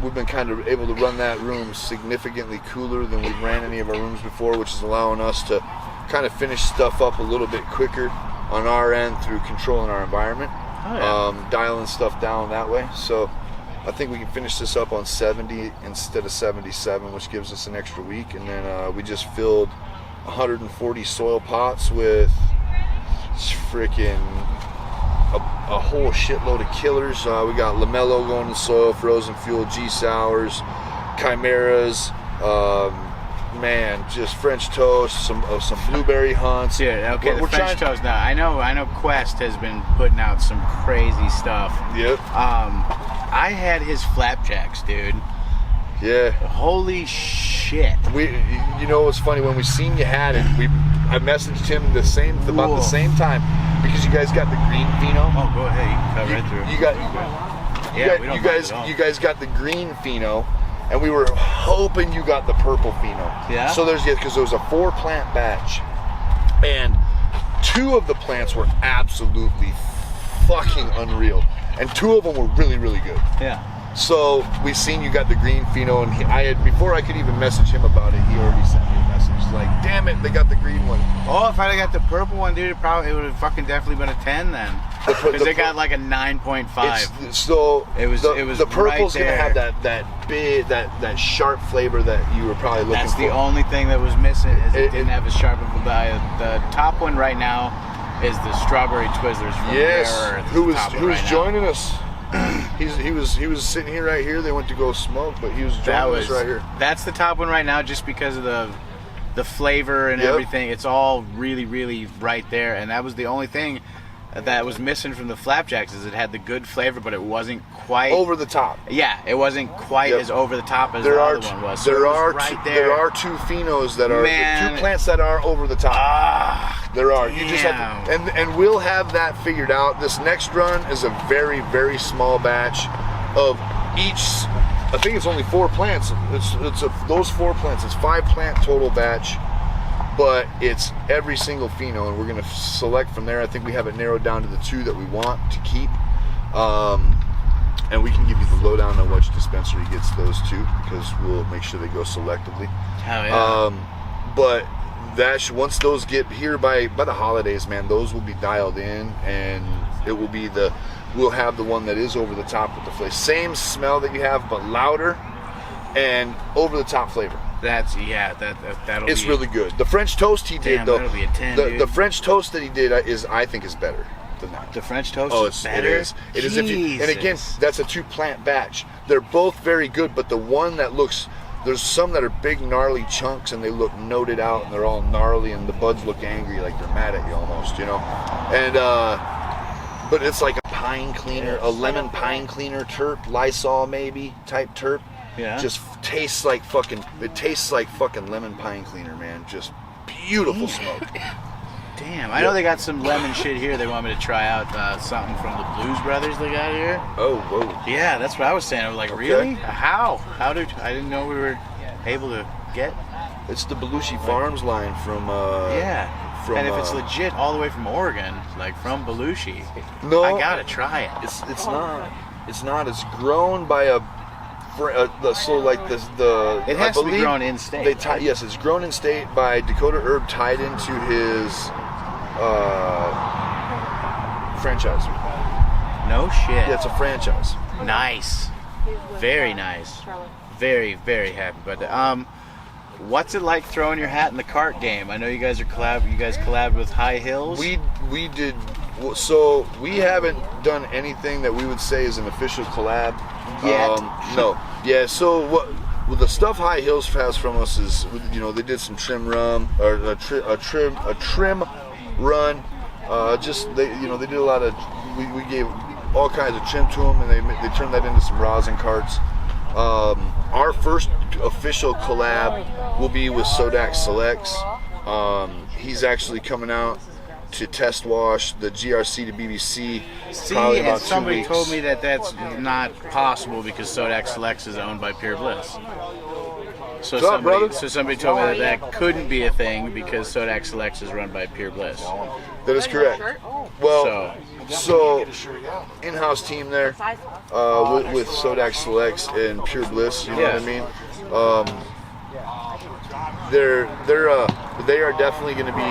Speaker 4: we've been kind of able to run that room significantly cooler than we've ran any of our rooms before, which is allowing us to kind of finish stuff up a little bit quicker on our end through controlling our environment, dialing stuff down that way. So I think we can finish this up on 70 instead of 77, which gives us an extra week. And then we just filled 140 soil pots with freaking a whole shitload of killers. We got Lamello going to soil, Frozen Fuel, G Sours, Chimeras, man, just French toast, some blueberry hunts.
Speaker 3: Yeah, okay,
Speaker 4: We're
Speaker 3: the French
Speaker 4: trying-
Speaker 3: toast now. I know Quest has been putting out some crazy stuff.
Speaker 4: Yep.
Speaker 3: I had his flapjacks, dude.
Speaker 4: Yeah.
Speaker 3: Holy shit.
Speaker 4: You know what's funny, when we seen you had it, I messaged him about the same time, because you guys got the green pheno.
Speaker 3: Oh, go ahead. You can cut right through.
Speaker 4: You guys got the green pheno, and we were hoping you got the purple pheno.
Speaker 3: Yeah.
Speaker 4: So because there was a 4-plant batch, and 2 of the plants were absolutely fucking unreal, and 2 of them were really, really good.
Speaker 3: Yeah.
Speaker 4: So we seen you got the green pheno, and before I could even message him about it, he already sent me a message like, "Damn it, they got the green one."
Speaker 3: Oh, if I'd have got the purple one, dude, it would have fucking definitely been a 10 then. Because they got like a 9.5.
Speaker 4: So
Speaker 3: It was
Speaker 4: the purple's
Speaker 3: right
Speaker 4: gonna
Speaker 3: there.
Speaker 4: have that big that sharp flavor that you were probably looking
Speaker 3: That's
Speaker 4: for.
Speaker 3: the only thing that was missing is it
Speaker 4: It-
Speaker 3: didn't have as sharp of a bite. The top one right now is the strawberry Twizzlers from
Speaker 4: Yes,
Speaker 3: Rare Earth.
Speaker 4: who's
Speaker 3: Top one right now.
Speaker 4: joining us? He was sitting here right here. They went to go smoke, but he was joining us right here.
Speaker 3: That's the top one right now, just because of the flavor and
Speaker 4: Yep.
Speaker 3: everything. It's all really, really right there, and that was the only thing that was missing from the flapjacks is it had the good flavor, but it wasn't quite
Speaker 4: Over the top.
Speaker 3: Yeah, it wasn't quite
Speaker 4: Yep.
Speaker 3: as over the top as
Speaker 4: There
Speaker 3: the
Speaker 4: are
Speaker 3: other one was. So
Speaker 4: there
Speaker 3: it was
Speaker 4: are
Speaker 3: right
Speaker 4: two,
Speaker 3: there.
Speaker 4: there are 2 phenos that are
Speaker 3: Man.
Speaker 4: 2 plants that are over the top. There are. You just have
Speaker 3: damn.
Speaker 4: to, and we'll have that figured out. This next run is a very, very small batch of each. I think it's only 4 plants. Those 4 plants. It's 5-plant total batch, but it's every single pheno, and we're gonna select from there. I think we have it narrowed down to the 2 that we want to keep, and we can give you the lowdown on which dispensary gets those 2, because we'll make sure they go selectively.
Speaker 3: Hell yeah.
Speaker 4: But once those get here by the holidays, man, those will be dialed in, and it will be we'll have the one that is over the top with the flavor. Same smell that you have, but louder and over the top flavor.
Speaker 3: That'll
Speaker 4: It's
Speaker 3: be
Speaker 4: really good. The French toast he did,
Speaker 3: Damn,
Speaker 4: though,
Speaker 3: that'll be a 10,
Speaker 4: the
Speaker 3: dude.
Speaker 4: French toast that he did I think is better than that.
Speaker 3: the French toast.
Speaker 4: Oh,
Speaker 3: is
Speaker 4: it
Speaker 3: better.
Speaker 4: is. It is. And again,
Speaker 3: Jesus.
Speaker 4: that's a 2-plant batch. They're both very good, but the one that looks, there's some that are big gnarly chunks and they look noted out and they're all gnarly and the buds look angry, like they're mad at you almost, you know. And but it's like a pine cleaner, a lemon pine cleaner terp, Lysol maybe type terp.
Speaker 3: Yeah.
Speaker 4: Just tastes like fucking lemon pine cleaner, man. Just beautiful smoke.
Speaker 3: Damn, I know they got some lemon shit here. They want me to try out something from the Blues Brothers they got here.
Speaker 4: Oh, whoa.
Speaker 3: Yeah, that's what I was saying. I was like, really? How? I didn't know we were able to get.
Speaker 4: It's the Belushi Farms line from. From,
Speaker 3: and if it's legit all the way from Oregon, like from Belushi,
Speaker 4: no,
Speaker 3: I gotta try it.
Speaker 4: It's not. It's not. It's grown by so like the.
Speaker 3: It has to be grown in state.
Speaker 4: Yes, it's grown in state by Dakota Herb, tied into his franchise.
Speaker 3: No shit.
Speaker 4: Yeah, it's a franchise.
Speaker 3: Nice. Very nice. Very, very happy about that. What's it like throwing your hat in the kart game? I know you guys are collabed with High Hills.
Speaker 4: We did. So we haven't done anything that we would say is an official collab
Speaker 3: yet.
Speaker 4: No. Yeah. So what the stuff High Hills has from us is, they did some trim run or a trim run. They did a lot of. We gave all kinds of trim to them, and they turned that into some rosin carts. Our first official collab will be with Sodak Selects. He's actually coming out to test wash the GRC to BBC.
Speaker 3: See, and somebody told me that that's not possible because Sodak Selects is owned by Pure Bliss. So somebody told me that couldn't be a thing because Sodak Selects is run by Pure Bliss.
Speaker 4: That is correct. Well, so in-house team there with Sodak Selects and Pure Bliss. You know what I mean? They are definitely going to be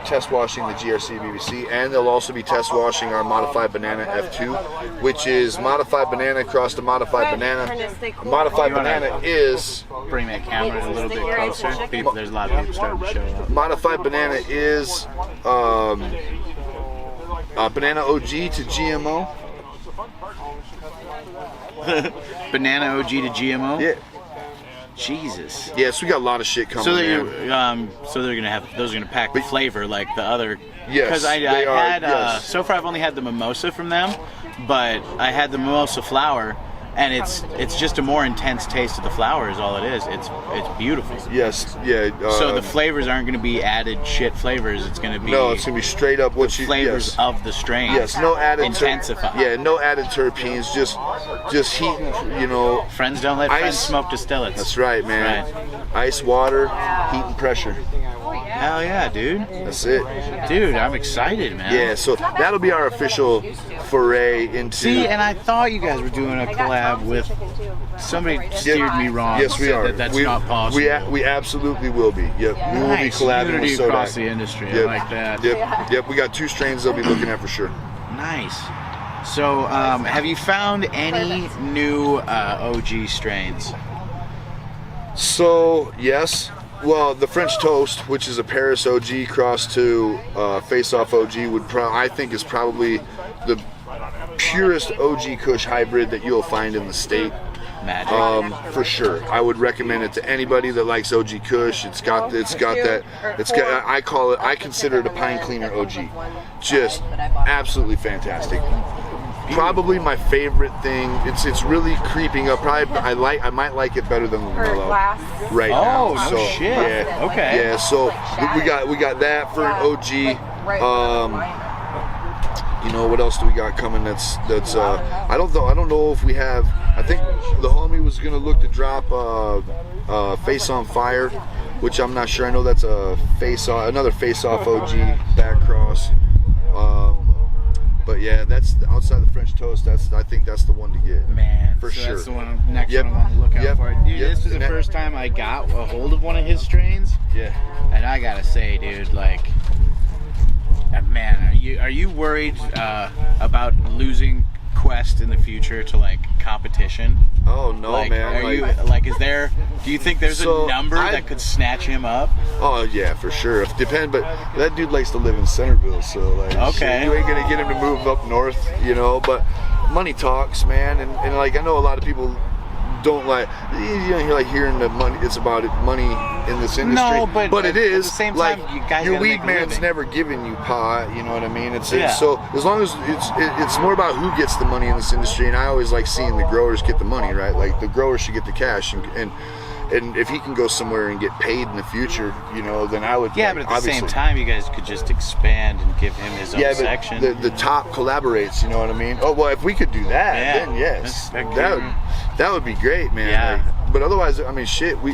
Speaker 4: test washing the GRC BBC, and they'll also be test washing our Modified Banana F2, which is Modified Banana crossed to Modified Banana. Modified Banana is...
Speaker 3: Bring that camera a little bit closer. There's a lot of people starting to show up.
Speaker 4: Modified Banana is Banana OG to GMO.
Speaker 3: Banana OG to GMO?
Speaker 4: Yeah.
Speaker 3: Jesus.
Speaker 4: Yeah, so we got a lot of shit coming.
Speaker 3: So they're gonna have those are gonna pack the flavor like the other.
Speaker 4: Yes.
Speaker 3: Because I had so far I've only had the mimosa from them, but I had the mimosa flower, and it's just a more intense taste of the flower is all it is. It's beautiful.
Speaker 4: Yes. Yeah.
Speaker 3: So the flavors aren't going to be added shit flavors. It's going to be
Speaker 4: it's going to be straight up what you
Speaker 3: flavors of the strain.
Speaker 4: Yes. No added
Speaker 3: intensified.
Speaker 4: No added terpenes. Just heat.
Speaker 3: Friends don't let friends smoke distillates.
Speaker 4: That's right, man. Right. Ice, water, heat, and pressure.
Speaker 3: Hell yeah, dude.
Speaker 4: That's it.
Speaker 3: Dude, I'm excited, man.
Speaker 4: Yeah, so that'll be our official foray into...
Speaker 3: See, and I thought you guys were doing a collab with... Somebody steered me wrong.
Speaker 4: Yes, we are.
Speaker 3: That's not possible.
Speaker 4: We absolutely will be. Yep, we will be collabing with Sodak.
Speaker 3: Across the industry. Yep. I like that.
Speaker 4: Yep, we got 2 strains they'll be looking at for sure.
Speaker 3: Nice. So, have you found any new OG strains?
Speaker 4: So, yes. Well, the French Toast, which is a Paris OG crossed to Face Off OG, I think is probably the purest OG Kush hybrid that you'll find in the state.
Speaker 3: Magic.
Speaker 4: For sure. I would recommend it to anybody that likes OG Kush. I consider it a pine cleaner OG. Just absolutely fantastic. Probably my favorite thing. It's really creeping up. Probably I might like it better than LaMelo right now.
Speaker 3: Oh, no shit.
Speaker 4: Yeah.
Speaker 3: Okay.
Speaker 4: Yeah. So we got that for an OG. What else do we got coming? That's I don't know if we have. I think the homie was gonna look to drop Face on Fire, which I'm not sure. I know that's another Face Off OG back cross. But yeah, that's outside the French Toast. I think that's the one to get.
Speaker 3: Man,
Speaker 4: for sure.
Speaker 3: That's the one. Next one I want to look out for. Dude, this is the first time I got a hold of one of his strains.
Speaker 4: Yeah.
Speaker 3: And I gotta say, dude, like, man, are you worried about losing Quest in the future to like competition?
Speaker 4: Oh no,
Speaker 3: like,
Speaker 4: man.
Speaker 3: Do you think there's a number that could snatch him up?
Speaker 4: Oh yeah, for sure. But that dude likes to live in Centerville, so like,
Speaker 3: okay,
Speaker 4: you ain't gonna get him to move up north, But money talks, man, and like I know a lot of people don't like, you're like hearing the money. It's about money in this industry.
Speaker 3: No, but
Speaker 4: it is.
Speaker 3: At the same
Speaker 4: like
Speaker 3: time, you guys
Speaker 4: your weed man's never giving you pot. You know what I mean? It's so as long as it's more about who gets the money in this industry. And I always like seeing the growers get the money, right? Like the growers should get the cash, and and if he can go somewhere and get paid in the future, you know, then I would.
Speaker 3: Yeah,
Speaker 4: like,
Speaker 3: but at the same time, you guys could just expand and give him his own
Speaker 4: yeah,
Speaker 3: section.
Speaker 4: but the top collaborates. You know what I mean? Oh well, if we could do that,
Speaker 3: Yeah.
Speaker 4: then yes,
Speaker 3: That
Speaker 4: that would be great, man.
Speaker 3: Yeah.
Speaker 4: Like, but otherwise, I mean, shit, we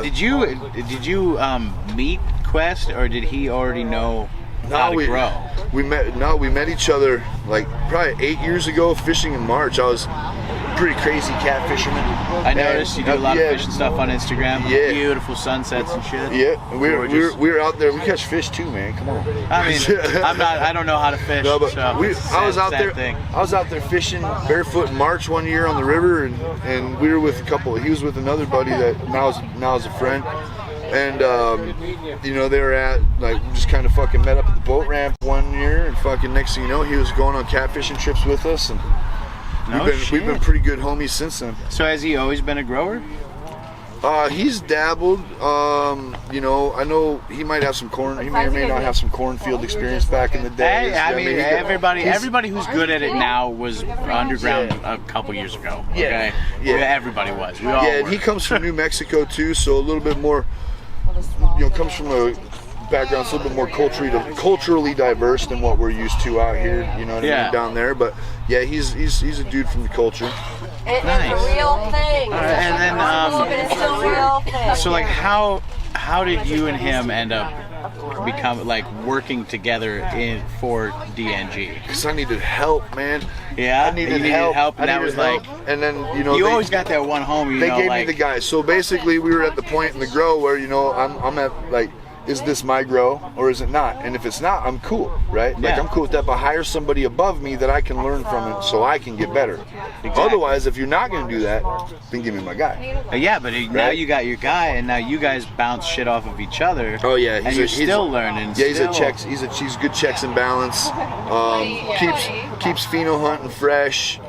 Speaker 3: Did you meet Quest, or did he already know how to grow?
Speaker 4: We met each other like probably 8 years ago fishing in March. I was a pretty crazy cat fisherman.
Speaker 3: I noticed you do a lot
Speaker 4: yeah,
Speaker 3: of fishing stuff on Instagram.
Speaker 4: Yeah.
Speaker 3: Beautiful sunsets and shit.
Speaker 4: Yeah, and
Speaker 3: Gorgeous.
Speaker 4: we're out there. We catch fish too, man. Come on.
Speaker 3: I mean, I don't know how to fish.
Speaker 4: No, but
Speaker 3: so
Speaker 4: I was out
Speaker 3: sad
Speaker 4: there.
Speaker 3: thing.
Speaker 4: I was out there fishing barefoot in March one year on the river, and we were with a couple. He was with another buddy that now is a friend, and you know, they were at like we just kind of fucking met up at the boat ramp one year, and fucking next thing you know, he was going on catfishing trips with us, and we've been pretty good homies since then.
Speaker 3: So has he always been a grower?
Speaker 4: He's dabbled. You know, I know he might have some corn. He may or may not have some cornfield experience back in the day.
Speaker 3: Hey, I mean, everybody who's good at it now was underground a couple years ago. Okay?
Speaker 4: Yeah.
Speaker 3: Everybody was. We all
Speaker 4: Yeah, and
Speaker 3: were.
Speaker 4: he comes from New Mexico too, so a little bit more. You know, comes from a background that's a little bit more culturally diverse than what we're used to out here. You know what I mean, down there. But yeah, he's a dude from the culture.
Speaker 5: It
Speaker 3: Nice.
Speaker 5: is a real thing.
Speaker 3: All right, and then,
Speaker 5: It's a real thing.
Speaker 3: so like, how did you and him end up become like working together for DNG?
Speaker 4: Because I needed help, man.
Speaker 3: Yeah,
Speaker 4: I needed
Speaker 3: you
Speaker 4: help.
Speaker 3: and
Speaker 4: I
Speaker 3: that
Speaker 4: needed
Speaker 3: was
Speaker 4: help.
Speaker 3: like,
Speaker 4: and then you know
Speaker 3: you
Speaker 4: they,
Speaker 3: always got that one homie.
Speaker 4: they gave me the guy. So basically, we were at the point in the grow where you know I'm at like, is this my grow or is it not? And if it's not, I'm cool, right? Like
Speaker 3: Yeah.
Speaker 4: I'm cool with that. But hire somebody above me that I can learn from it, so I can get better.
Speaker 3: Exactly.
Speaker 4: Otherwise, if you're not going to do that, then give me my guy.
Speaker 3: Yeah, but now
Speaker 4: Right?
Speaker 3: you got your guy, and now you guys bounce shit off of each other.
Speaker 4: Oh yeah,
Speaker 3: and you're still learning.
Speaker 4: Yeah, he's
Speaker 3: still.
Speaker 4: He's good checks and balance. Keeps pheno hunting fresh.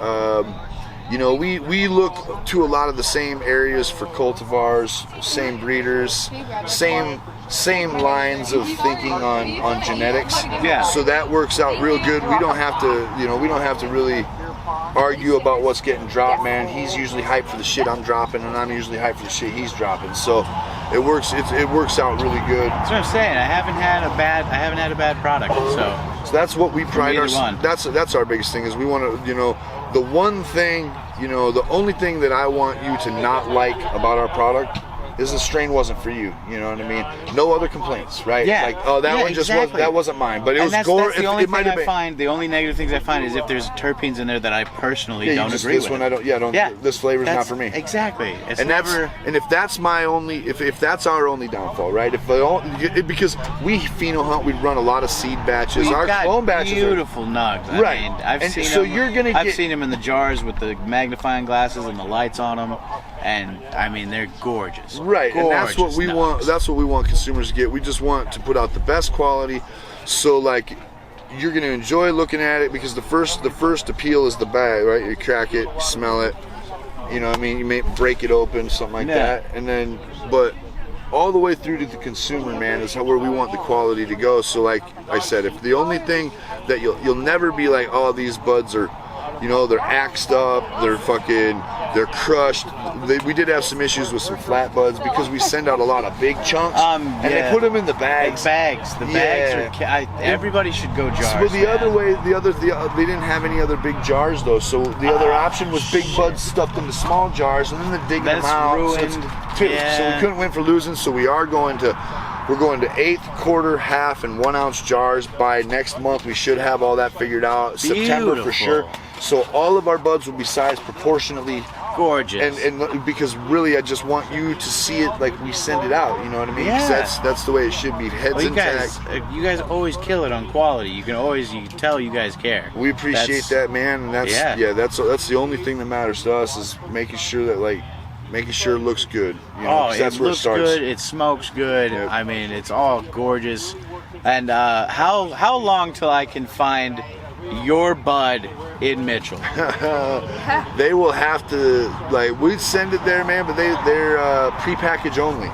Speaker 4: You know, we look to a lot of the same areas for cultivars, same breeders, same lines of thinking on genetics.
Speaker 3: Yeah.
Speaker 4: So that works out real good. We don't have to really argue about what's getting dropped, man. He's usually hyped for the shit I'm dropping, and I'm usually hyped for the shit he's dropping. So it works out really good.
Speaker 3: That's what I'm saying. I haven't had a bad product. So
Speaker 4: that's what we pride
Speaker 3: either
Speaker 4: ourselves.
Speaker 3: one.
Speaker 4: That's our biggest thing is we want to, you know, the one thing, you know, the only thing that I want you to not like about our product is the strain wasn't for you. You know what I mean? No other complaints, right?
Speaker 3: Yeah.
Speaker 4: Like, oh, that
Speaker 3: Yeah,
Speaker 4: one just
Speaker 3: exactly.
Speaker 4: wasn't mine. But it was
Speaker 3: that's
Speaker 4: gore.
Speaker 3: the only
Speaker 4: It might
Speaker 3: thing
Speaker 4: have
Speaker 3: I
Speaker 4: been.
Speaker 3: find. The only negative things I find is if there's terpenes in there that I personally
Speaker 4: Yeah,
Speaker 3: don't
Speaker 4: you just,
Speaker 3: agree
Speaker 4: this
Speaker 3: with.
Speaker 4: one I don't. Yeah, I don't.
Speaker 3: Yeah,
Speaker 4: This flavor's not
Speaker 3: that's-
Speaker 4: for me.
Speaker 3: Exactly. It's
Speaker 4: And
Speaker 3: never.
Speaker 4: if that's my only, if that's our only downfall, right? Because we pheno hunt, we run a lot of seed batches.
Speaker 3: We've
Speaker 4: Our
Speaker 3: got
Speaker 4: clone batches are
Speaker 3: beautiful nugs. I
Speaker 4: Right.
Speaker 3: mean, I've
Speaker 4: And
Speaker 3: seen
Speaker 4: so
Speaker 3: them.
Speaker 4: you're gonna
Speaker 3: I've
Speaker 4: get-
Speaker 3: seen them in the jars with the magnifying glasses and the lights on them, and I mean they're gorgeous.
Speaker 4: right, and that's what
Speaker 3: Gorgeous
Speaker 4: we
Speaker 3: nugs.
Speaker 4: want. That's what we want consumers to get. We just want to put out the best quality, so like you're gonna enjoy looking at it because the first appeal is the bag, right? You crack it, you smell it. You know what I mean? You may break it open, something like
Speaker 3: Yeah.
Speaker 4: that, and then but. All the way through to the consumer, man, is where we want the quality to go. So, like I said, if the only thing that you'll never be like, oh, these buds are, you know, they're axed up, they're crushed. We did have some issues with some flat buds because we send out a lot of big chunks, and they
Speaker 3: yeah.
Speaker 4: put them in the bags.
Speaker 3: The bags are. Everybody should go jars.
Speaker 4: Well, the
Speaker 3: man.
Speaker 4: other way, they didn't have any other big jars though. So the other option was big buds stuffed into small jars, and then they're digging them
Speaker 3: That's
Speaker 4: out.
Speaker 3: ruined.
Speaker 4: So we
Speaker 3: Yeah.
Speaker 4: couldn't win for losing. So we're going to 1/8, quarter, half, and 1 ounce jars by next month. We should have all that figured out. September for
Speaker 3: Beautiful.
Speaker 4: sure. So all of our buds will be sized proportionately.
Speaker 3: Gorgeous.
Speaker 4: And because really, I just want you to see it like we send it out. You know what I mean? 'Cause
Speaker 3: Yeah.
Speaker 4: that's the way it should be. Heads
Speaker 3: well,
Speaker 4: intact.
Speaker 3: you guys always kill it on quality. You can tell you guys care.
Speaker 4: We appreciate that, man, and that's
Speaker 3: Yeah.
Speaker 4: that's the only thing that matters to us is making sure it looks good. You know,
Speaker 3: Oh,
Speaker 4: 'cause
Speaker 3: it
Speaker 4: that's where it
Speaker 3: looks
Speaker 4: starts.
Speaker 3: good. It smokes good.
Speaker 4: Yep.
Speaker 3: I mean, it's all gorgeous. And how long till I can find your bud in Mitchell?
Speaker 4: They will have to we'd send it there, man, but they're pre-package only,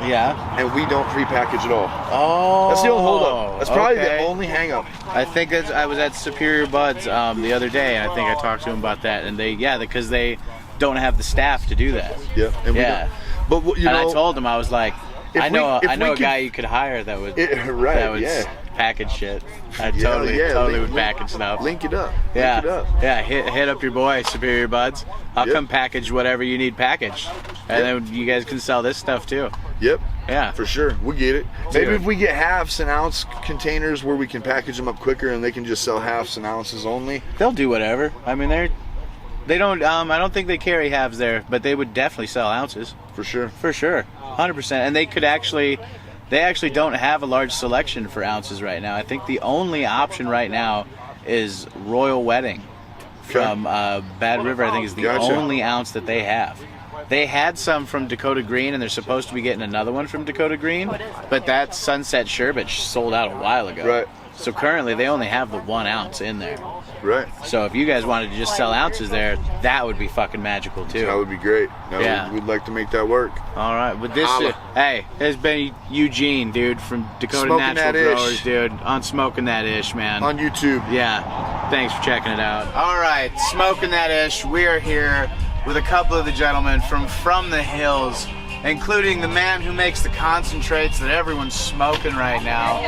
Speaker 3: Yeah.
Speaker 4: and we don't pre-package at all.
Speaker 3: Oh.
Speaker 4: That's the only holdup. That's probably the
Speaker 3: okay.
Speaker 4: only hang-up.
Speaker 3: I think I was at Superior Buds the other day, and I think I talked to them about that, and because they don't have the staff to do that.
Speaker 4: Yeah. And
Speaker 3: Yeah.
Speaker 4: But you know,
Speaker 3: I told him, I was like,
Speaker 4: If
Speaker 3: I know
Speaker 4: we
Speaker 3: a
Speaker 4: can-
Speaker 3: guy you could hire that would
Speaker 4: right,
Speaker 3: that would
Speaker 4: yeah.
Speaker 3: package shit. I
Speaker 4: Yeah,
Speaker 3: totally
Speaker 4: yeah,
Speaker 3: totally
Speaker 4: link-
Speaker 3: would package stuff.
Speaker 4: link it up.
Speaker 3: Yeah,
Speaker 4: Link it up.
Speaker 3: yeah. Hit up your boy Superior Buds. I'll
Speaker 4: Yep.
Speaker 3: come package whatever you need packaged, and then you guys can sell this stuff too.
Speaker 4: Yep.
Speaker 3: Yeah.
Speaker 4: For sure. We get it. Maybe
Speaker 3: Dude.
Speaker 4: if we get halves and ounce containers where we can package them up quicker and they can just sell halves and ounces only.
Speaker 3: They'll do whatever. I mean, they don't. I don't think they carry halves there, but they would definitely sell ounces
Speaker 4: For sure.
Speaker 3: for sure, 100%. And they could actually. They actually don't have a large selection for ounces right now. I think the only option right now is Royal Wedding from Bad River. I think is the
Speaker 4: Gotcha.
Speaker 3: only ounce that they have. They had some from Dakota Green, and they're supposed to be getting another one from Dakota Green, but that Sunset Sherbet sold out a while ago.
Speaker 4: Right.
Speaker 3: So currently, they only have the 1 ounce in there.
Speaker 4: Right.
Speaker 3: So if you guys wanted to just sell ounces there, that would be fucking magical too.
Speaker 4: That would be great.
Speaker 3: Yeah.
Speaker 4: We'd like to make that work.
Speaker 3: All right, but this,
Speaker 4: Holla.
Speaker 3: hey, it's been Eugene, dude, from Dakota
Speaker 4: Smoking
Speaker 3: Natural
Speaker 4: That Ish.
Speaker 3: Growers, dude, on Smoking That Ish, man.
Speaker 4: On YouTube.
Speaker 3: Yeah, thanks for checking it out. All right, Smoking That Ish, we are here with a couple of the gentlemen from the hills, including the man who makes the concentrates that everyone's smoking right now.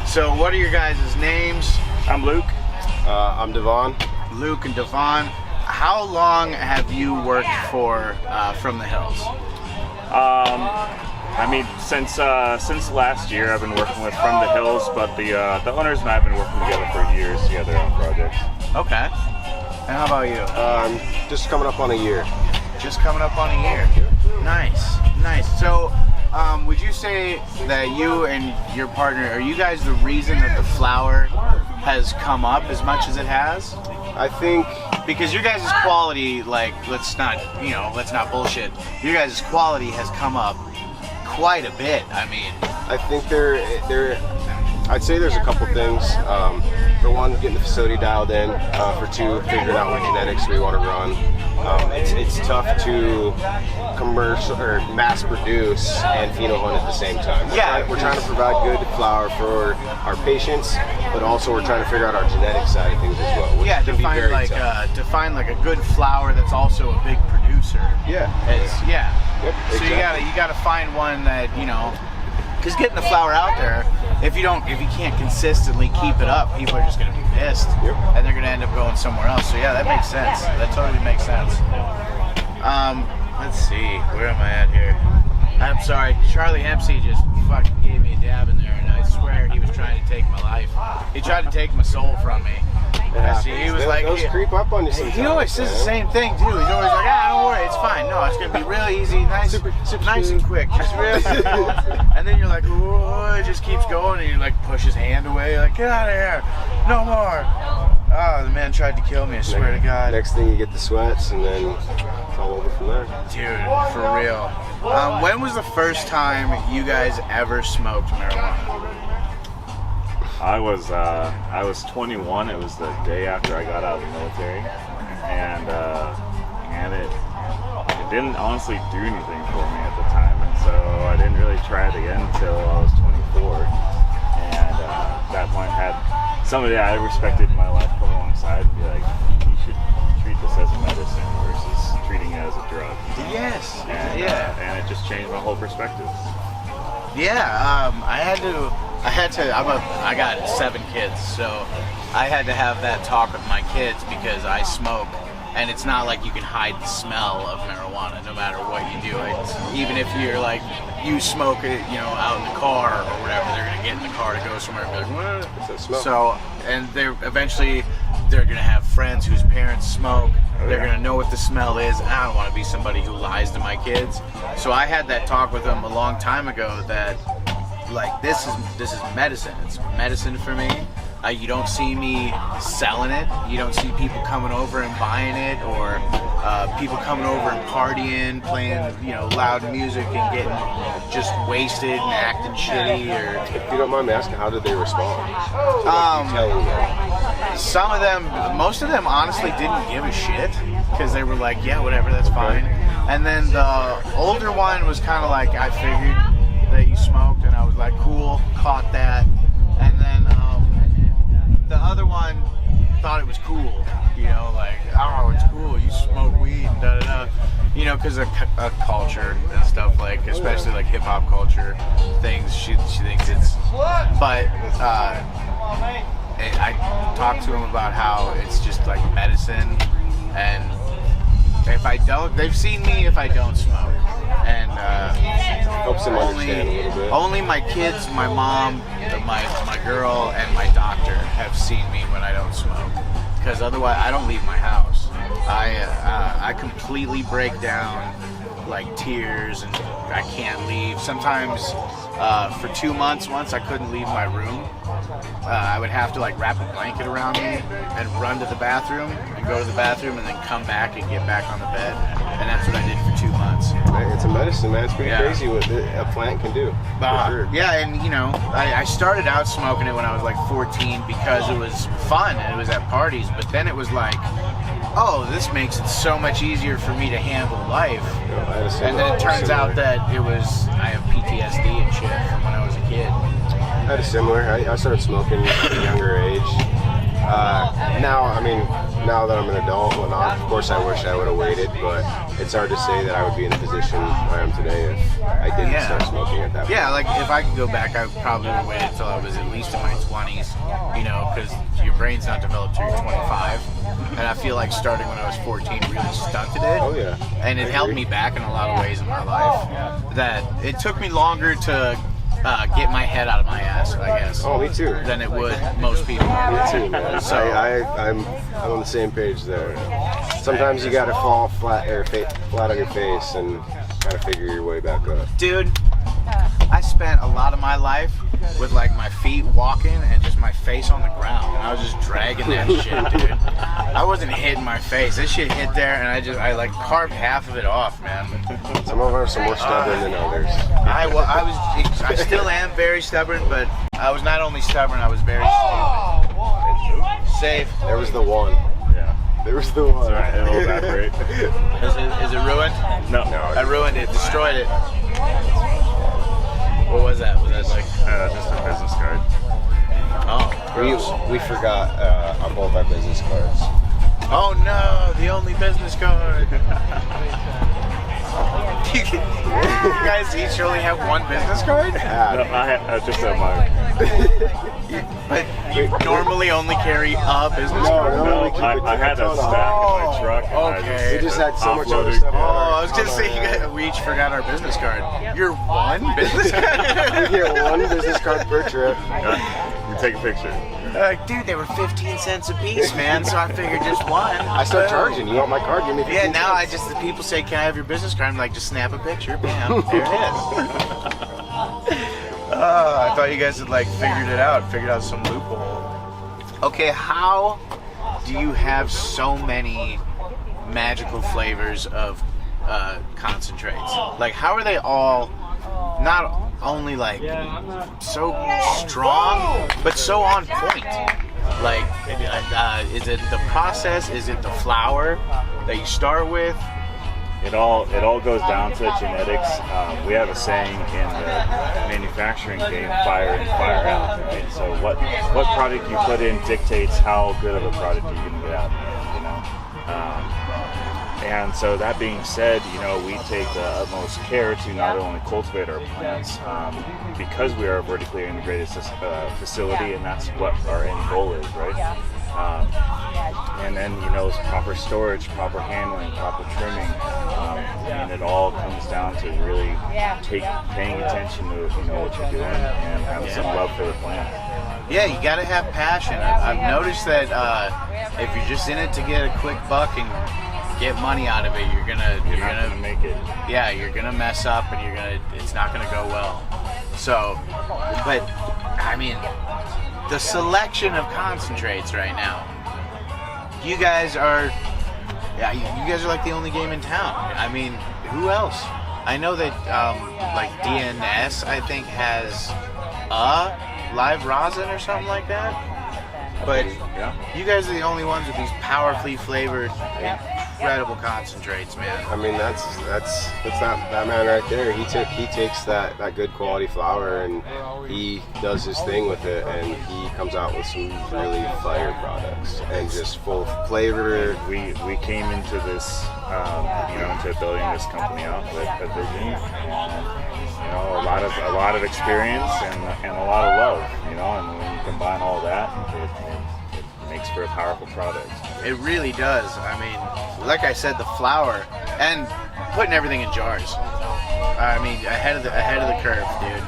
Speaker 3: So what are your guys' names?
Speaker 6: I'm Luke. I'm Devon.
Speaker 3: Luke and Devon. How long have you worked for From the Hills?
Speaker 6: I mean, since last year, I've been working with From the Hills, but the owners and I have been working together for years together on projects.
Speaker 3: Okay. And how about you?
Speaker 6: Just coming up on a year.
Speaker 3: Just coming up on a year. Nice, nice. So, would you say that you and your partner, are you guys the reason that the flower has come up as much as it has?
Speaker 6: I think
Speaker 3: Because your guys' quality, like, let's not bullshit. Your guys' quality has come up quite a bit. I mean,
Speaker 6: I'd say there's a couple things. For one, getting the facility dialed in. For two, figuring out what genetics we want to run. It's tough to commercial or mass produce and pheno hunt at the same time. We're trying to provide good flower for our patients, but also we're trying to figure out our genetic side of things as well. Which
Speaker 3: yeah,
Speaker 6: can be very
Speaker 3: to
Speaker 6: tough.
Speaker 3: find like a good flower that's also a big producer.
Speaker 6: Yeah. Yep,
Speaker 3: So
Speaker 6: exactly.
Speaker 3: you gotta find one that, you know, because getting the flower out there, if you can't consistently keep it up, people are just gonna be pissed,
Speaker 6: Yep.
Speaker 3: and they're gonna end up going somewhere else. So yeah, that makes sense. That totally makes sense. Let's see, where am I at here? I'm sorry, Charlie Hempseed just fucking gave me a dab in there, and I swear he was trying to take my life. He tried to take my soul from me.
Speaker 6: Yeah.
Speaker 3: See, he was like,
Speaker 6: those creep up on you sometimes.
Speaker 3: he always says the same thing too. He's always like, don't worry, it's fine. No, it's gonna be real easy, nice, nice and quick. Just real simple. And then you're like, whoa, it just keeps going, and you like push his hand away, like, get out of here, no more. Oh, the man tried to kill me, I swear to God.
Speaker 6: Next thing you get the sweats, and then it's all over from there.
Speaker 3: Dude, for real. When was the first time you guys ever smoked marijuana?
Speaker 7: I was 21. It was the day after I got out of the military, and it didn't honestly do anything for me at the time, and so I didn't really try it again until I was 24. And at that point, had somebody I respected in my life come alongside and be like, "You should treat this as a medicine versus treating it as a drug."
Speaker 3: Yes.
Speaker 7: And,
Speaker 3: Yeah.
Speaker 7: and it just changed my whole perspective.
Speaker 3: Yeah, I got 7 kids, so I had to have that talk with my kids because I smoke, and it's not like you can hide the smell of marijuana no matter what you do. Even if you're like, you smoke it, you know, out in the car or whatever, they're gonna get in the car to go somewhere and be like, what?
Speaker 6: It's that smell.
Speaker 3: So, and they're gonna have friends whose parents smoke. They're gonna know what the smell is. And I don't want to be somebody who lies to my kids. So I had that talk with them a long time ago that, like, this is medicine. It's medicine for me. You don't see me selling it. You don't see people coming over and buying it, or people coming over and partying, playing, you know, loud music and getting just wasted and acting shitty. Or
Speaker 6: If you don't mind me asking, how did they respond? Telling you.
Speaker 3: some of them, most of them, honestly didn't give a shit because they were like, yeah, whatever, that's fine. And then the older one was kind of like, I figured that you smoked, and I was like, cool, caught that. And then the other one thought it was cool. You know, like, oh, it's cool, you smoke weed and da da da. You know, because of culture and stuff, like, especially like hip hop culture things, she thinks it's. But I talked to him about how it's just like medicine, and if I don't, they've seen me if I don't smoke, and
Speaker 6: Helps them understand a little bit.
Speaker 3: only my kids, my mom, my girl, and my doctor have seen me when I don't smoke. Because otherwise, I don't leave my house. I completely break down, like tears, and I can't leave. Sometimes, for 2 months, once I couldn't leave my room. I would have to like wrap a blanket around me and run to the bathroom and go to the bathroom and then come back and get back on the bed. And that's what I did for 2 months.
Speaker 6: It's a medicine, man. It's pretty
Speaker 3: Yeah.
Speaker 6: crazy what a plant can do. For sure.
Speaker 3: Yeah, and you know, I started out smoking it when I was like 14 because it was fun and it was at parties, but then it was like, oh, this makes it so much easier for me to handle life.
Speaker 6: I had a
Speaker 3: And
Speaker 6: similar-
Speaker 3: then it turns
Speaker 6: similar-
Speaker 3: out that I have PTSD and shit from when I was a kid.
Speaker 6: I had a similar. I started smoking at a younger age. Now that I'm an adult and whatnot, of course I wish I would have waited, but it's hard to say that I would be in the position I am today if I didn't
Speaker 3: Yeah.
Speaker 6: start smoking at that point.
Speaker 3: Yeah, like if I could go back, I probably would have waited until I was at least in my 20s, you know, because your brain's not developed till you're 25. And I feel like starting when I was 14 really stunted it.
Speaker 6: Oh, yeah.
Speaker 3: And it
Speaker 6: I
Speaker 3: held
Speaker 6: agree.
Speaker 3: me back in a lot of ways in my life. That it took me longer to get my head out of my ass, I guess.
Speaker 6: Oh, me too.
Speaker 3: Than it would most people.
Speaker 6: Me too, man.
Speaker 3: So
Speaker 6: I'm on the same page there. Sometimes you gotta fall flat on your face and gotta figure your way back up.
Speaker 3: dude, I spent a lot of my life with like my feet walking and just my face on the ground, and I was just dragging that shit, dude. I wasn't hitting my face. This shit hit there, and I like carved half of it off, man.
Speaker 6: Some of us are more stubborn than others.
Speaker 3: I still am very stubborn, but I was not only stubborn, I was very stupid. Safe.
Speaker 6: There was the one.
Speaker 7: Yeah.
Speaker 6: There was the one.
Speaker 7: Alright, it'll evaporate.
Speaker 3: Is it ruined?
Speaker 7: No.
Speaker 3: I ruined it, destroyed it. What was that? Was that like?
Speaker 7: Just a business card.
Speaker 3: Oh, gross.
Speaker 6: We forgot both our business cards.
Speaker 3: Oh no, the only business card. You guys each only have one business card?
Speaker 7: No, I just have mine.
Speaker 3: But you normally only carry a business card?
Speaker 7: No,
Speaker 6: we keep it
Speaker 7: I had a
Speaker 6: total.
Speaker 7: stack in my truck. And
Speaker 3: okay.
Speaker 6: We just had so much other
Speaker 7: offloaded.
Speaker 6: stuff.
Speaker 3: Oh, I was gonna say we each forgot our business card. You're one business
Speaker 6: We
Speaker 3: card?
Speaker 6: get one business card per trip.
Speaker 7: Yeah, you take a picture.
Speaker 3: Dude, they were 15 cents a piece, man, so I figured just one.
Speaker 6: I start charging. You want my card? Give me 15
Speaker 3: Yeah, now
Speaker 6: cents.
Speaker 3: the people say, can I have your business card? I'm like, just snap a picture, bam, there it is. I thought you guys had like figured out some loophole. Okay, how do you have so many magical flavors of concentrates? Like, how are they all not only like so strong, but so on point? Like, is it the process? Is it the flour that you start with?
Speaker 7: It all goes down to genetics. We have a saying in the manufacturing game, fire in, fire out. Right? So what product you put in dictates how good of a product you're going to get out of it. You know. And so that being said, you know, we take the utmost care to not only cultivate our plants because we are a vertically integrated facility, and that's what our end goal is, right? And then, you know, proper storage, proper handling, proper trimming, and it all comes down to really paying attention to, you know, what you're doing and having some love for the plant.
Speaker 3: Yeah, you gotta have passion. I've noticed that if you're just in it to get a quick buck and get money out of it, you're
Speaker 7: You're not
Speaker 3: gonna
Speaker 7: gonna make it.
Speaker 3: yeah, you're gonna mess up and it's not gonna go well. So, but I mean, the selection of concentrates right now, you guys are like the only game in town. I mean, who else? I know that like DNS, I think, has a live rosin or something like that. But
Speaker 7: Yeah.
Speaker 3: you guys are the only ones with these powerfully flavored, incredible concentrates, man.
Speaker 6: I mean, that's that man right there. He takes that good quality flower and he does his thing with it, and he comes out with some really fire products and just full flavor.
Speaker 7: We came into this, into building this company out with a vision, and a lot of experience and a lot of love, and when you combine all that, it makes for a powerful product.
Speaker 3: It really does. I mean, like I said, the flour and putting everything in jars. I mean, ahead of the curve, dude.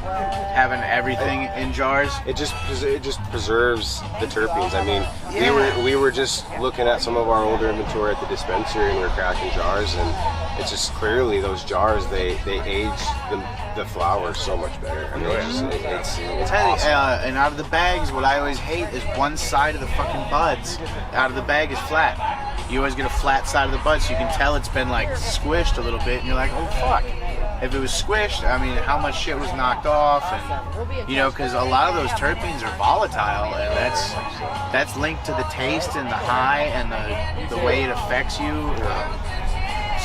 Speaker 3: Having everything in jars.
Speaker 6: It just preserves the terpenes. I mean, we were just looking at some of our older inventory at the dispensary, and we were cracking jars, and it's just clearly those jars they age the flower so much better. I mean, it's awesome.
Speaker 3: And out of the bags, what I always hate is one side of the fucking buds out of the bag is flat. You always get a flat side of the bud, so you can tell it's been like squished a little bit, and you're like, oh fuck. If it was squished, I mean, how much shit was knocked off, and because a lot of those terpenes are volatile, and that's linked to the taste and the high and the way it affects you.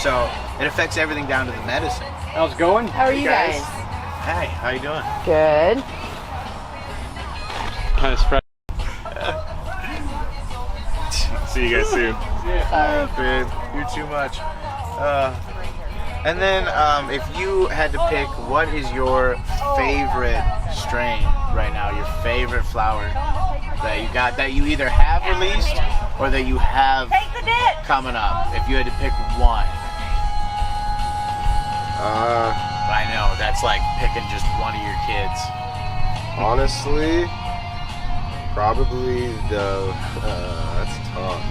Speaker 3: So it affects everything down to the medicine.
Speaker 8: How's it going?
Speaker 5: How are you guys?
Speaker 3: Hey, how you doing?
Speaker 5: Good.
Speaker 8: Kind of spread.
Speaker 7: See you guys soon.
Speaker 3: Babe, you're too much. And then, if you had to pick, what is your favorite strain right now? Your favorite flower that you got, that you either have released or that you have coming up? If you had to pick one. I know, that's like picking just one of your kids.
Speaker 6: Honestly, probably that's tough.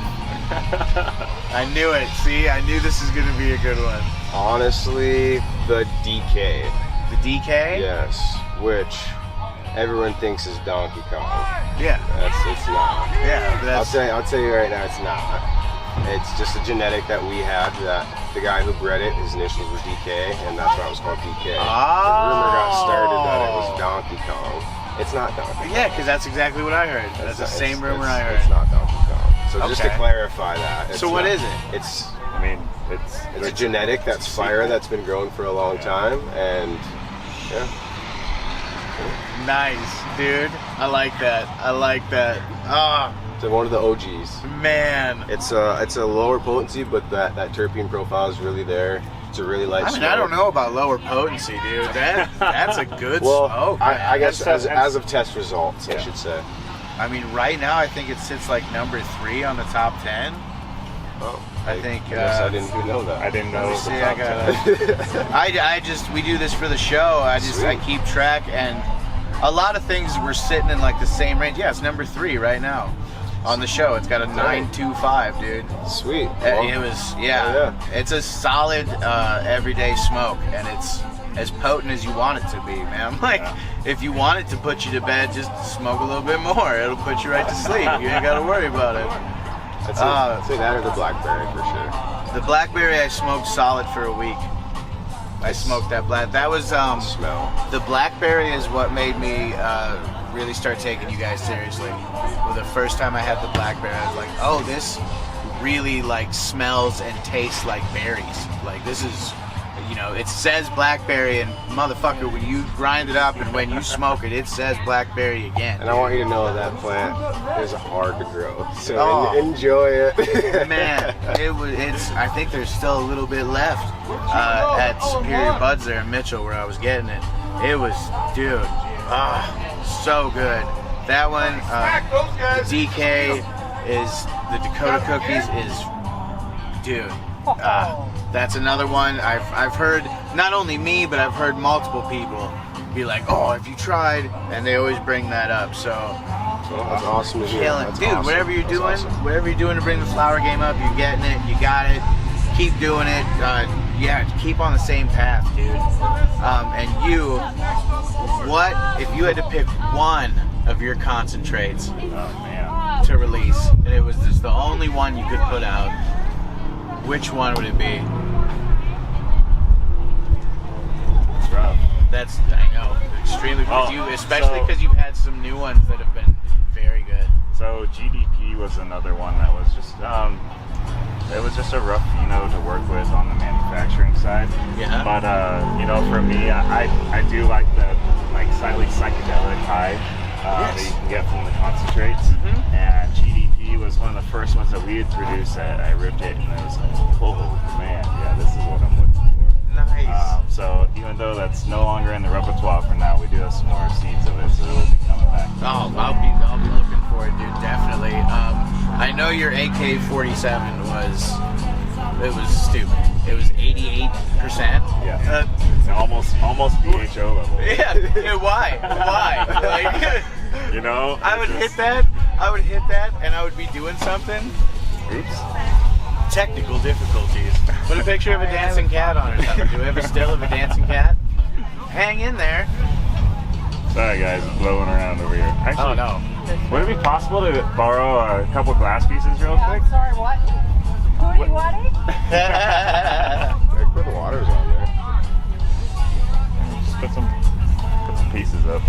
Speaker 3: I knew it. See, I knew this is going to be a good one.
Speaker 6: Honestly, the DK.
Speaker 3: The DK?
Speaker 6: Yes, which everyone thinks is Donkey Kong.
Speaker 3: Yeah.
Speaker 6: It's not.
Speaker 3: Yeah, but that's...
Speaker 6: I'll tell you right now, it's not. It's just a genetic that we had. That the guy who bred it, his initials were DK, and that's why it was called DK.
Speaker 3: Oh.
Speaker 6: The rumor got started that it was Donkey Kong. It's not Donkey Kong.
Speaker 3: Yeah, because that's exactly what I heard. That's the same rumor I heard.
Speaker 6: It's not Donkey Kong. So just to
Speaker 3: Okay.
Speaker 6: clarify that.
Speaker 3: So what is it?
Speaker 6: It's
Speaker 7: It's
Speaker 6: a genetic that's fire that's been growing for a long time, and yeah.
Speaker 3: Nice, dude. I like that. Ah,
Speaker 6: So one of the OGs.
Speaker 3: man.
Speaker 6: It's a lower potency, but that terpene profile is really there. It's a really light
Speaker 3: I mean,
Speaker 6: smoke.
Speaker 3: I don't know about lower potency, dude. That's a good
Speaker 6: Well,
Speaker 3: smoke.
Speaker 6: I guess
Speaker 7: That's-
Speaker 6: as of test results, I should say.
Speaker 3: I mean, right now I think it sits like number 3 on the top 10.
Speaker 6: Oh,
Speaker 3: I think.
Speaker 6: guess I didn't even know that.
Speaker 7: I didn't know.
Speaker 3: Let me
Speaker 7: it was
Speaker 3: see.
Speaker 7: the
Speaker 3: I
Speaker 7: top 10.
Speaker 3: gotta. We do this for the show. I
Speaker 6: Sweet.
Speaker 3: keep track, and a lot of things were sitting in like the same range. Yeah, it's number 3 right now on the show. It's got a 925, dude.
Speaker 6: Sweet.
Speaker 3: It was, yeah. It's a solid everyday smoke, and it's as potent as you want it to be, man. Like, if you want it to put you to bed, just smoke a little bit more. It'll put you right to sleep. You ain't got to worry about it.
Speaker 6: I'd say that or the blackberry for sure.
Speaker 3: The blackberry I smoked solid for a week. I smoked that black. That was
Speaker 6: Smell.
Speaker 3: the blackberry is what made me really start taking you guys seriously. Well, the first time I had the blackberry, I was like, oh, this really like smells and tastes like berries. Like this is, it says blackberry, and motherfucker, when you grind it up and when you smoke it, it says blackberry again.
Speaker 6: And I want you to know that plant is hard to grow. So
Speaker 3: Oh.
Speaker 6: enjoy it.
Speaker 3: Man, I think there's still a little bit left at Superior Buds there in Mitchell where I was getting it. It was, dude, so good. That one, DK is, the Dakota Cookies is, dude, that's another one. I've heard, not only me, but I've heard multiple people be like, oh, have you tried? And they always bring that up, so.
Speaker 6: Well, that's awesome to hear.
Speaker 3: Killing,
Speaker 6: That's
Speaker 3: dude.
Speaker 6: awesome.
Speaker 3: Whatever you're
Speaker 6: That's
Speaker 3: doing,
Speaker 6: awesome.
Speaker 3: whatever you're doing to bring the flower game up, you're getting it. You got it. Keep doing it. Keep on the same path, dude. And you, what if you had to pick one of your concentrates to release, and it was just the only one you could put out? Which one would it be?
Speaker 7: It's rough.
Speaker 3: I know, extremely. Especially because you've had some new ones that have been very good.
Speaker 7: So GDP was another one that was just just a rough to work with on the manufacturing side.
Speaker 3: Yeah.
Speaker 7: But for me, I do like the slightly psychedelic high that you can get from the concentrates. And GDP was one of the first ones that we had produced that I ripped it, and I was like, oh man, yeah, this is what I'm looking for.
Speaker 3: Nice.
Speaker 7: So even though that's no longer in the repertoire for now, we do have some more seeds of it, so it'll be coming back.
Speaker 3: Oh, I'll be looking for it, dude. Definitely. I know your AK-47 was stupid. It was 88%.
Speaker 7: Yeah. Almost BHO level.
Speaker 3: Yeah. Why? Like, I would hit that, and I would be doing something.
Speaker 7: Oops.
Speaker 3: Technical difficulties. Put a picture of a dancing cat on it. Do we have a still of a dancing cat? Hang in there.
Speaker 7: Sorry guys, blowing around over here. Actually,
Speaker 3: Oh no.
Speaker 7: would it be possible to borrow a couple glass pieces real quick?
Speaker 5: Sorry, what? Hootie Waddy?
Speaker 6: Put the waters on there.
Speaker 7: Just put some pieces up.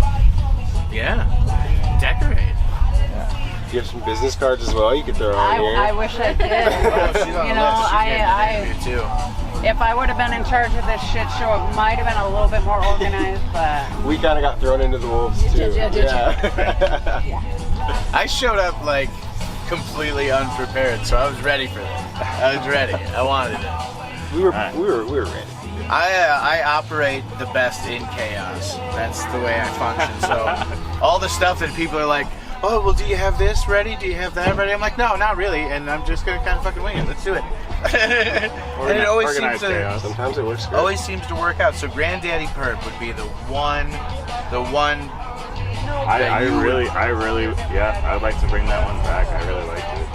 Speaker 3: Yeah. Decorate.
Speaker 6: Do you have some business cards as well you could throw on here?
Speaker 5: I wish I did.
Speaker 3: Too.
Speaker 5: If I would have been in charge of this shit show, it might have been a little bit more organized, but...
Speaker 6: We kind of got thrown into the wolves too.
Speaker 5: Did you?
Speaker 3: I showed up like completely unprepared, so I was ready for this. I was ready. I wanted it.
Speaker 6: We were ready.
Speaker 3: I operate the best in chaos. That's the way I function. So all the stuff that people are like, oh, well, do you have this ready? Do you have that ready? I'm like, no, not really. And I'm just gonna kind of fucking wing it. Let's do it. And it always seems to.
Speaker 6: Sometimes it works good.
Speaker 3: Always seems to work out. So Granddaddy Perp would be the one.
Speaker 7: I really, I'd like to bring that one back. I really liked it.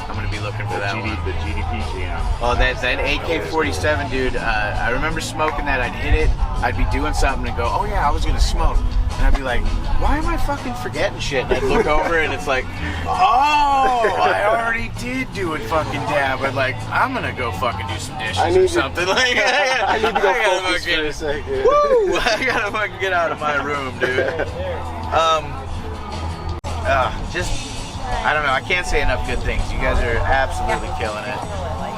Speaker 3: I'm gonna be looking for that one.
Speaker 7: The GDP jam.
Speaker 3: Oh, that AK-47, dude. I remember smoking that. I'd hit it. I'd be doing something and go, oh yeah, I was gonna smoke. And I'd be like, why am I fucking forgetting shit? And I'd look over and it's like, oh, I already did do a fucking dab. But like, I'm gonna go fucking do some dishes or something. Like,
Speaker 6: I need to go focus for a second.
Speaker 3: Woo! I gotta fucking get out of my room, dude. I don't know. I can't say enough good things. You guys are absolutely killing it.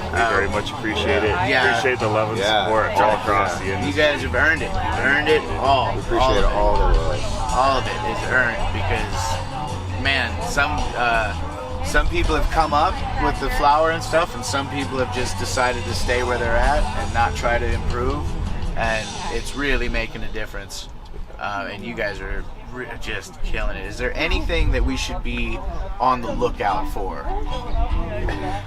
Speaker 7: We very much appreciate it.
Speaker 3: Yeah.
Speaker 7: Appreciate the love and support all across the industry.
Speaker 3: You guys have earned it. You've earned it all.
Speaker 6: We appreciate all the love.
Speaker 3: All of it is earned because, man, some people have come up with the flower and stuff, and some people have just decided to stay where they're at and not try to improve, and it's really making a difference. And you guys are just killing it. Is there anything that we should be on the lookout for?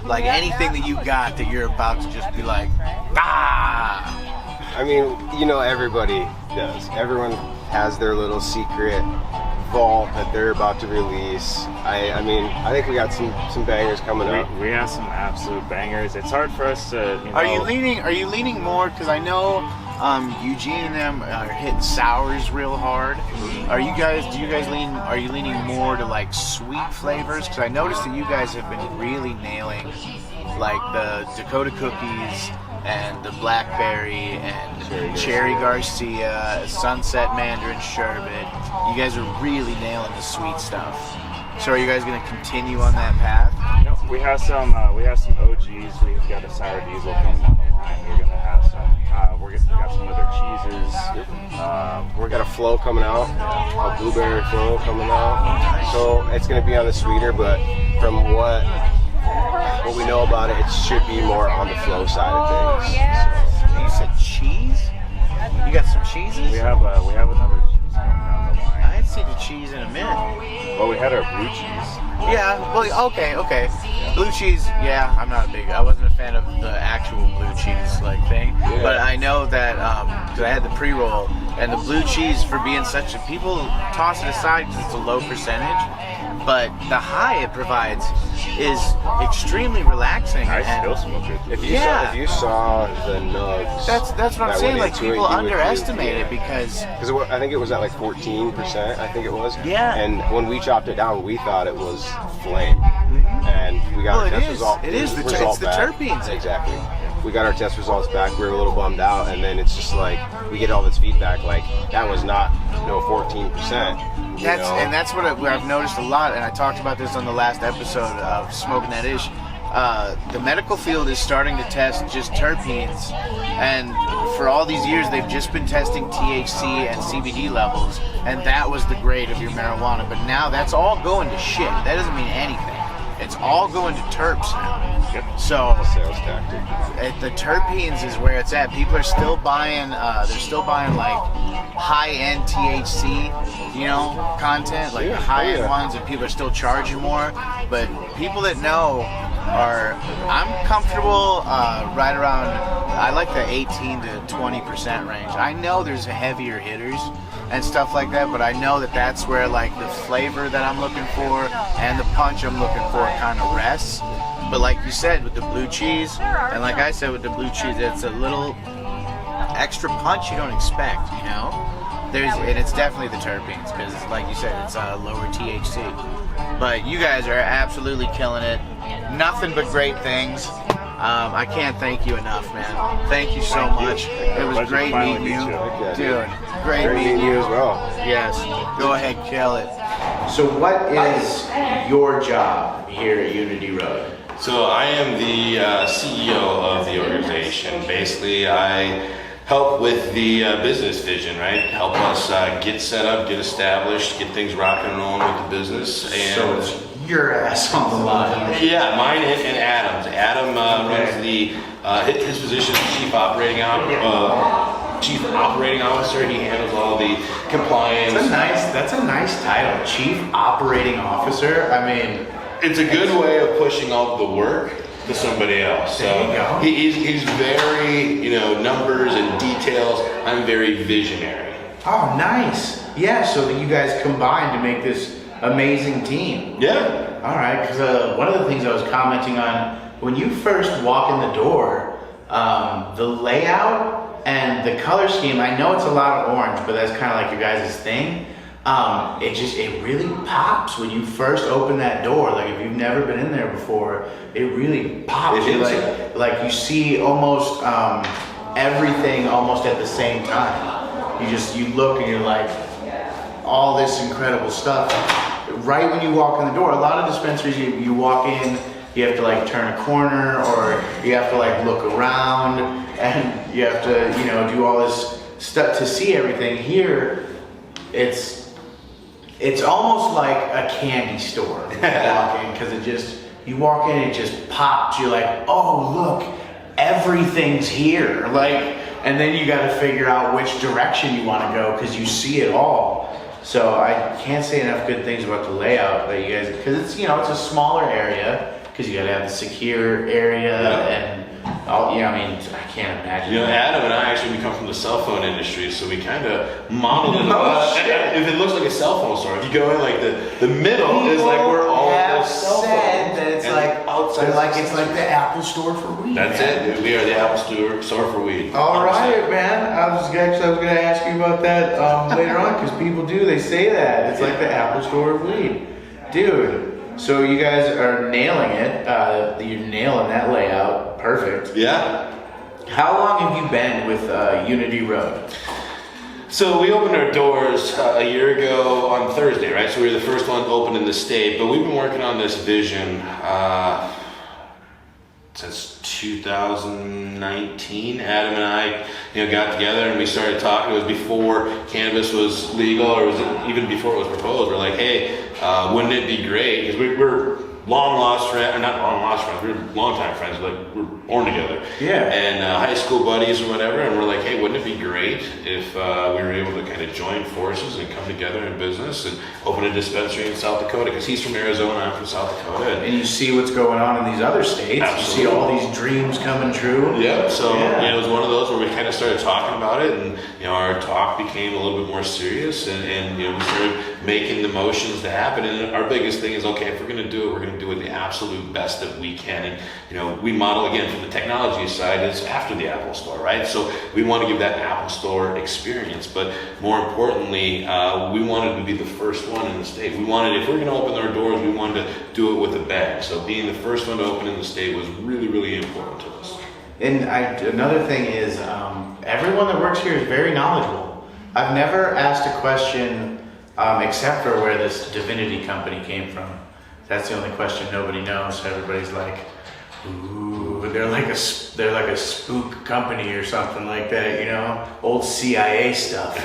Speaker 3: Like anything that you got that you're about to just be like, ah!
Speaker 6: I mean, everybody does. Everyone has their little secret vault that they're about to release. I think we got some bangers coming up.
Speaker 7: We have some absolute bangers. It's hard for us to.
Speaker 3: Are you leaning more? Because I know Eugene and them are hitting sours real hard. Are you leaning more to like sweet flavors? Because I noticed that you guys have been really nailing like the Dakota cookies and the blackberry and cherry Garcia, sunset mandarin sherbet. You guys are really nailing the sweet stuff. So are you guys going to continue on that path?
Speaker 7: We have some OGs. We've got a sour diesel coming down the line. We're gonna have some. We got some other cheeses.
Speaker 6: We got a flow coming out, a blueberry flow coming out. So it's gonna be on the sweeter, but from what we know about it, it should be more on the flow side of things.
Speaker 3: You said cheese? You got some cheeses?
Speaker 7: We have another cheese coming down the line.
Speaker 3: I ain't seen the cheese in a minute.
Speaker 7: Well, we had our blue cheese.
Speaker 3: Yeah, well, okay. Blue cheese, yeah, I wasn't a fan of the actual blue cheese thing, but I know that, because I had the pre-roll, and the blue cheese for being people toss it aside because it's a low percentage, but the high it provides is extremely relaxing.
Speaker 7: I still smoke it.
Speaker 6: If you saw the nugs,
Speaker 3: that's what I'm saying. Like people underestimate it because
Speaker 6: I think it was at like 14%. I think it was.
Speaker 3: Yeah.
Speaker 6: And when we chopped it down, we thought it was flame, and we got our test results.
Speaker 3: It's the terpenes.
Speaker 6: Exactly. We got our test results back. We were a little bummed out, and then it's just like we get all this feedback. Like that was not 14%.
Speaker 3: That's what I've noticed a lot, and I talked about this on the last episode of Smoking That Ish. the medical field is starting to test just terpenes, and for all these years they've just been testing THC and CBD levels, and that was the grade of your marijuana. But now that's all going to shit. That doesn't mean anything. It's all going to terps now.
Speaker 7: Yep.
Speaker 3: So
Speaker 6: Sales tactic.
Speaker 3: the terpenes is where it's at. People are still buying. They're still buying like high-end THC, content, like the high-end ones, and people are still charging more. But people that know I'm comfortable right around. I like the 18 to 20% range. I know there's heavier hitters and stuff like that, but I know that that's where like the flavor that I'm looking for and the punch I'm looking for kind of rests. But like you said, with the blue cheese, and like I said with the blue cheese, it's a little extra punch you don't expect, and it's definitely the terpenes, because like you said, it's lower THC. But you guys are absolutely killing it. Nothing but great things. I can't thank you enough, man. Thank you so much. It was great meeting you. Dude, great meeting you
Speaker 6: as well.
Speaker 3: Yes. Go ahead, kill it. So what is your job here at Unity Road?
Speaker 8: So I am the CEO of the organization. Basically, I help with the business vision, right? Help us get set up, get established, get things rocking and rolling with the business. And
Speaker 3: so it's your ass on the line.
Speaker 8: Yeah, mine and Adam's. Adam runs the his position is Chief Operating Officer. He handles all the compliance.
Speaker 3: That's a nice title, Chief Operating Officer. I mean,
Speaker 8: it's a good way of pushing all the work to somebody else. So
Speaker 3: there you go.
Speaker 8: He's very, numbers and details. I'm very visionary.
Speaker 3: Oh, nice. Yeah, so that you guys combined to make this amazing team.
Speaker 8: Yeah.
Speaker 3: All right, because one of the things I was commenting on, when you first walk in the door, the layout and the color scheme, I know it's a lot of orange, but that's kind of like your guys' thing. It really pops when you first open that door. Like if you've never been in there before, it really pops. Like you see almost everything almost at the same time. You look and you're like, all this incredible stuff. Right when you walk in the door, a lot of dispensaries you walk in, you have to like turn a corner, or you have to like look around, and you have to do all this stuff to see everything. Here, it's almost like a candy store. Because you walk in, it just pops. You're like, oh look, everything's here. And then you got to figure out which direction you want to go because you see it all. So I can't say enough good things about the layout that you guys, because it's it's a smaller area, because you got to have the secure area and all. I can't imagine.
Speaker 8: Adam and I actually come from the cell phone industry, so we kind of modeled it. If it looks like a cell phone store, if you go in like the middle is like where all the cell phones.
Speaker 3: That it's like outside, it's like the Apple Store for weed.
Speaker 8: That's it. We are the Apple Store for weed.
Speaker 3: All right, man. I was going to ask you about that later on, because people they say that it's like the Apple Store of weed, dude. So you guys are nailing it. You're nailing that layout. Perfect.
Speaker 8: Yeah.
Speaker 3: How long have you been with Unity Road?
Speaker 8: So we opened our doors a year ago on Thursday, right? So we were the first one open in the state, but we've been working on this vision since 2019. Adam and I, got together and we started talking. It was before cannabis was legal, or was it even before it was proposed? We're like, hey, wouldn't it be great? Because we're long lost friends, or not long lost friends, we're longtime friends, we're born together.
Speaker 3: Yeah.
Speaker 8: And high school buddies or whatever, and we're like, hey, wouldn't it be great if we were able to kind of join forces and come together in business and open a dispensary in South Dakota? Because he's from Arizona, I'm from South Dakota.
Speaker 3: And you see what's going on in these other states.
Speaker 8: Absolutely.
Speaker 3: You see all these dreams coming true.
Speaker 8: Yeah, so it was one of those where we kind of started talking about it, and our talk became a little bit more serious, and we started making the motions to happen. And our biggest thing is, okay, if we're going to do it, we're going to do it the absolute best that we can. And we model again from the technology side. It's after the Apple Store, right? So we want to give that Apple Store experience, but more importantly, we wanted to be the first one in the state. We wanted, if we're going to open our doors, we wanted to do it with a bang. So being the first one to open in the state was really, really important to us.
Speaker 3: And another thing is, everyone that works here is very knowledgeable. I've never asked a question except for where this Divinity company came from. That's the only question nobody knows. So everybody's like, Ooh, they're like a spook company or something like that, you know, old CIA stuff.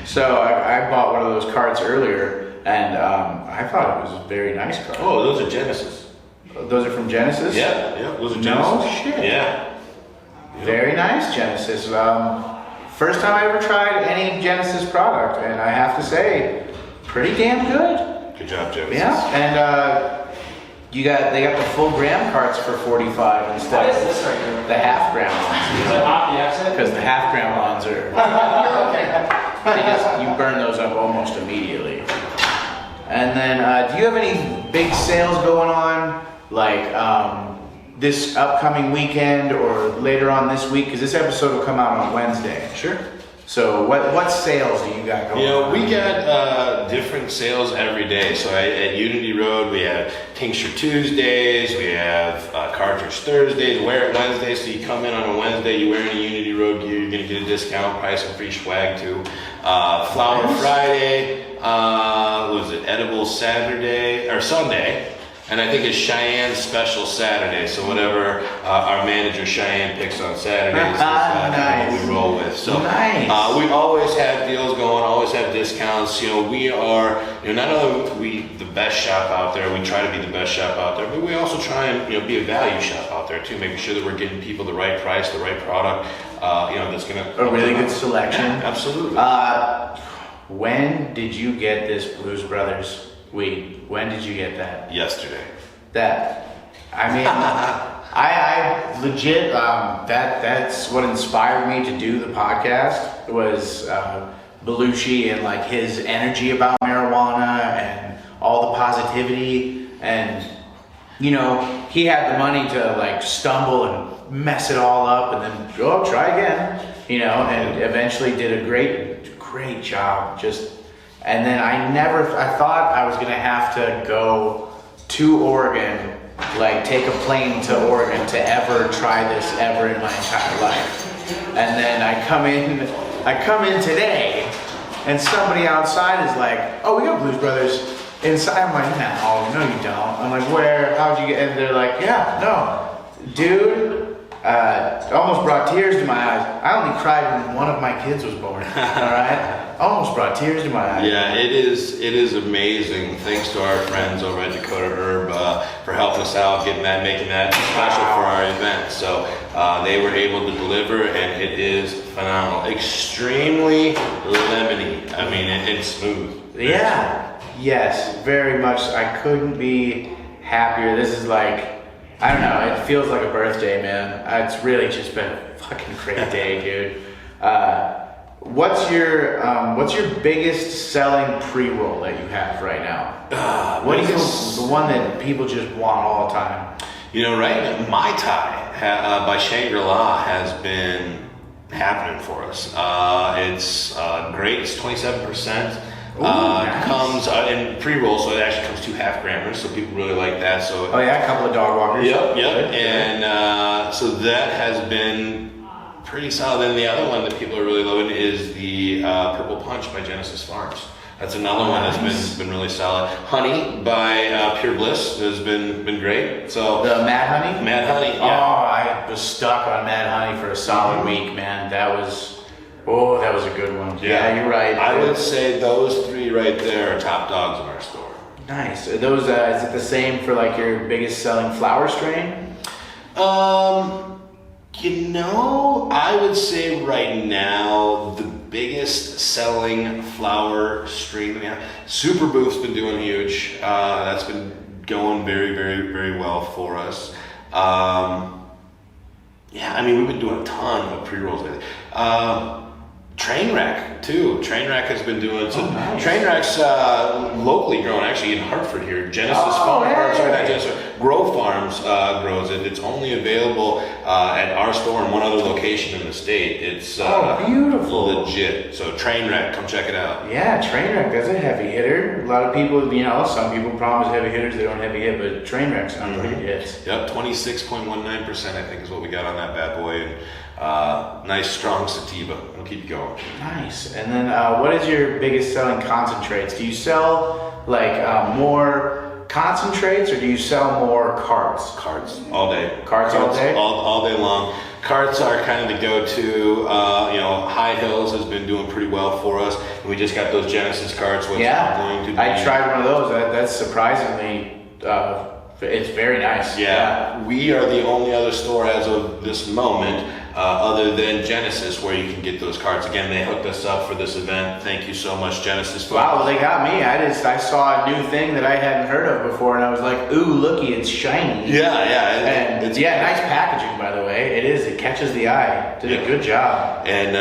Speaker 3: So I bought one of those carts earlier, and I thought it was a very nice cart.
Speaker 8: Oh, those are Genesis.
Speaker 3: Those are from Genesis?
Speaker 8: Yeah, those are Genesis.
Speaker 3: No shit.
Speaker 8: Yeah.
Speaker 3: Very nice, Genesis. First time I ever tried any Genesis product, and I have to say, pretty damn good.
Speaker 8: Good job, Genesis.
Speaker 3: Yeah, and they got the full gram carts for $45 instead of the half gram ones. Because the half gram ones are you burn those up almost immediately. And then, do you have any big sales going on, like this upcoming weekend or later on this week? Because this episode will come out on Wednesday.
Speaker 8: Sure.
Speaker 3: So what sales do you got going on?
Speaker 8: We got different sales every day. So at Unity Road, we have Tincture Tuesdays, we have Cartridge Thursdays, Wear It Wednesdays. So you come in on a Wednesday, you wear any Unity Road gear, you're going to get a discount price and free swag too. Flower Friday, Edible Saturday, or Sunday. And I think it's Cheyenne's special Saturday. So whatever our manager Cheyenne picks on Saturdays is
Speaker 3: nice.
Speaker 8: what we roll with. So
Speaker 3: nice.
Speaker 8: We always have deals going, always have discounts. We are, not only are we the best shop out there, we try to be the best shop out there, but we also try and be a value shop out there too, making sure that we're getting people the right price, the right product. That's gonna
Speaker 3: a really good selection.
Speaker 8: Yeah, absolutely.
Speaker 3: When did you get this Blues Brothers weed? When did you get that?
Speaker 8: Yesterday.
Speaker 3: I legit, that's what inspired me to do the podcast was Belushi and like his energy about marijuana and all the positivity, and he had the money to like stumble and mess it all up and then try again, and eventually did a great job. And then I thought I was gonna have to go to Oregon, like take a plane to Oregon to ever try this ever in my entire life. And then I come in today, and somebody outside is like, "Oh, we got Blues Brothers inside." I'm like, "No, you don't." I'm like, "Where? How'd you get?" And they're like, "Yeah, no, dude." Almost brought tears to my eyes. I only cried when one of my kids was born. All right, almost brought tears to my eyes.
Speaker 8: Yeah, it is amazing. Thanks to our friends over at Dakota Herb for helping us out, making that special for our event. So they were able to deliver, and it is phenomenal. Extremely lemony. I mean, it's smooth.
Speaker 3: Yeah. Yes, very much. I couldn't be happier. This is like, I don't know, it feels like a birthday, man. It's really just been a fucking great day, dude. What's your biggest selling pre-roll that you have right now? What is the one that people just want all the time?
Speaker 8: Right now, Mai Tai by Shangri-La has been happening for us. It's great. It's 27%.
Speaker 3: Ooh, nice.
Speaker 8: Comes in pre-roll, so it actually comes 2 half grammers, so people really like that. So
Speaker 3: a couple of dog walkers.
Speaker 8: Yep.
Speaker 3: Good.
Speaker 8: And so that has been pretty solid. And the other one that people are really loving is the Purple Punch by Genesis Farms. That's another one that's been really solid. Honey by Pure Bliss has been great. So
Speaker 3: the Mad Honey.
Speaker 8: Mad Honey. Yeah.
Speaker 3: Oh, I was stuck on Mad Honey for a solid week, man. That was a good one. Yeah, you're right.
Speaker 8: I would say those 3 right there are top dogs in our store.
Speaker 3: Nice. Are those, is it the same for like your biggest selling flower strain?
Speaker 8: I would say right now the biggest selling flower strain we have, Super Booth's been doing huge. That's been going very, very, very well for us. We've been doing a ton of pre-rolls lately. Trainwreck too. Trainwreck has been doing some. Nice. Trainwreck's locally grown, actually in Hartford here. Genesis Farms, not Genesis, Grow Farms grows it. It's only available at our store and one other location in the state. It's
Speaker 3: beautiful,
Speaker 8: legit. So Trainwreck, come check it out.
Speaker 3: Yeah, Trainwreck, that's a heavy hitter. A lot of people, some people promise heavy hitters, they don't heavy hit, but Trainwreck sounds like it hits.
Speaker 8: Yep, 26.19% I think is what we got on that bad boy. And nice strong sativa. It'll keep you going.
Speaker 3: Nice. And then what is your biggest selling concentrates? Do you sell like more concentrates, or do you sell more carts?
Speaker 8: Carts all day.
Speaker 3: Carts all day?
Speaker 8: All day long. Carts are kind of the go-to. High Hills has been doing pretty well for us. We just got those Genesis carts, which are going to be...
Speaker 3: I tried one of those. That's surprisingly, it's very nice.
Speaker 8: Yeah, we are the only other store as of this moment, other than Genesis, where you can get those carts. Again, they hooked us up for this event. Thank you so much, Genesis.
Speaker 3: Wow, well, they got me. I saw a new thing that I hadn't heard of before, and I was like, ooh, looky, it's shiny.
Speaker 8: Yeah.
Speaker 3: Nice packaging, by the way. It is. It catches the eye. Did a good job.
Speaker 8: And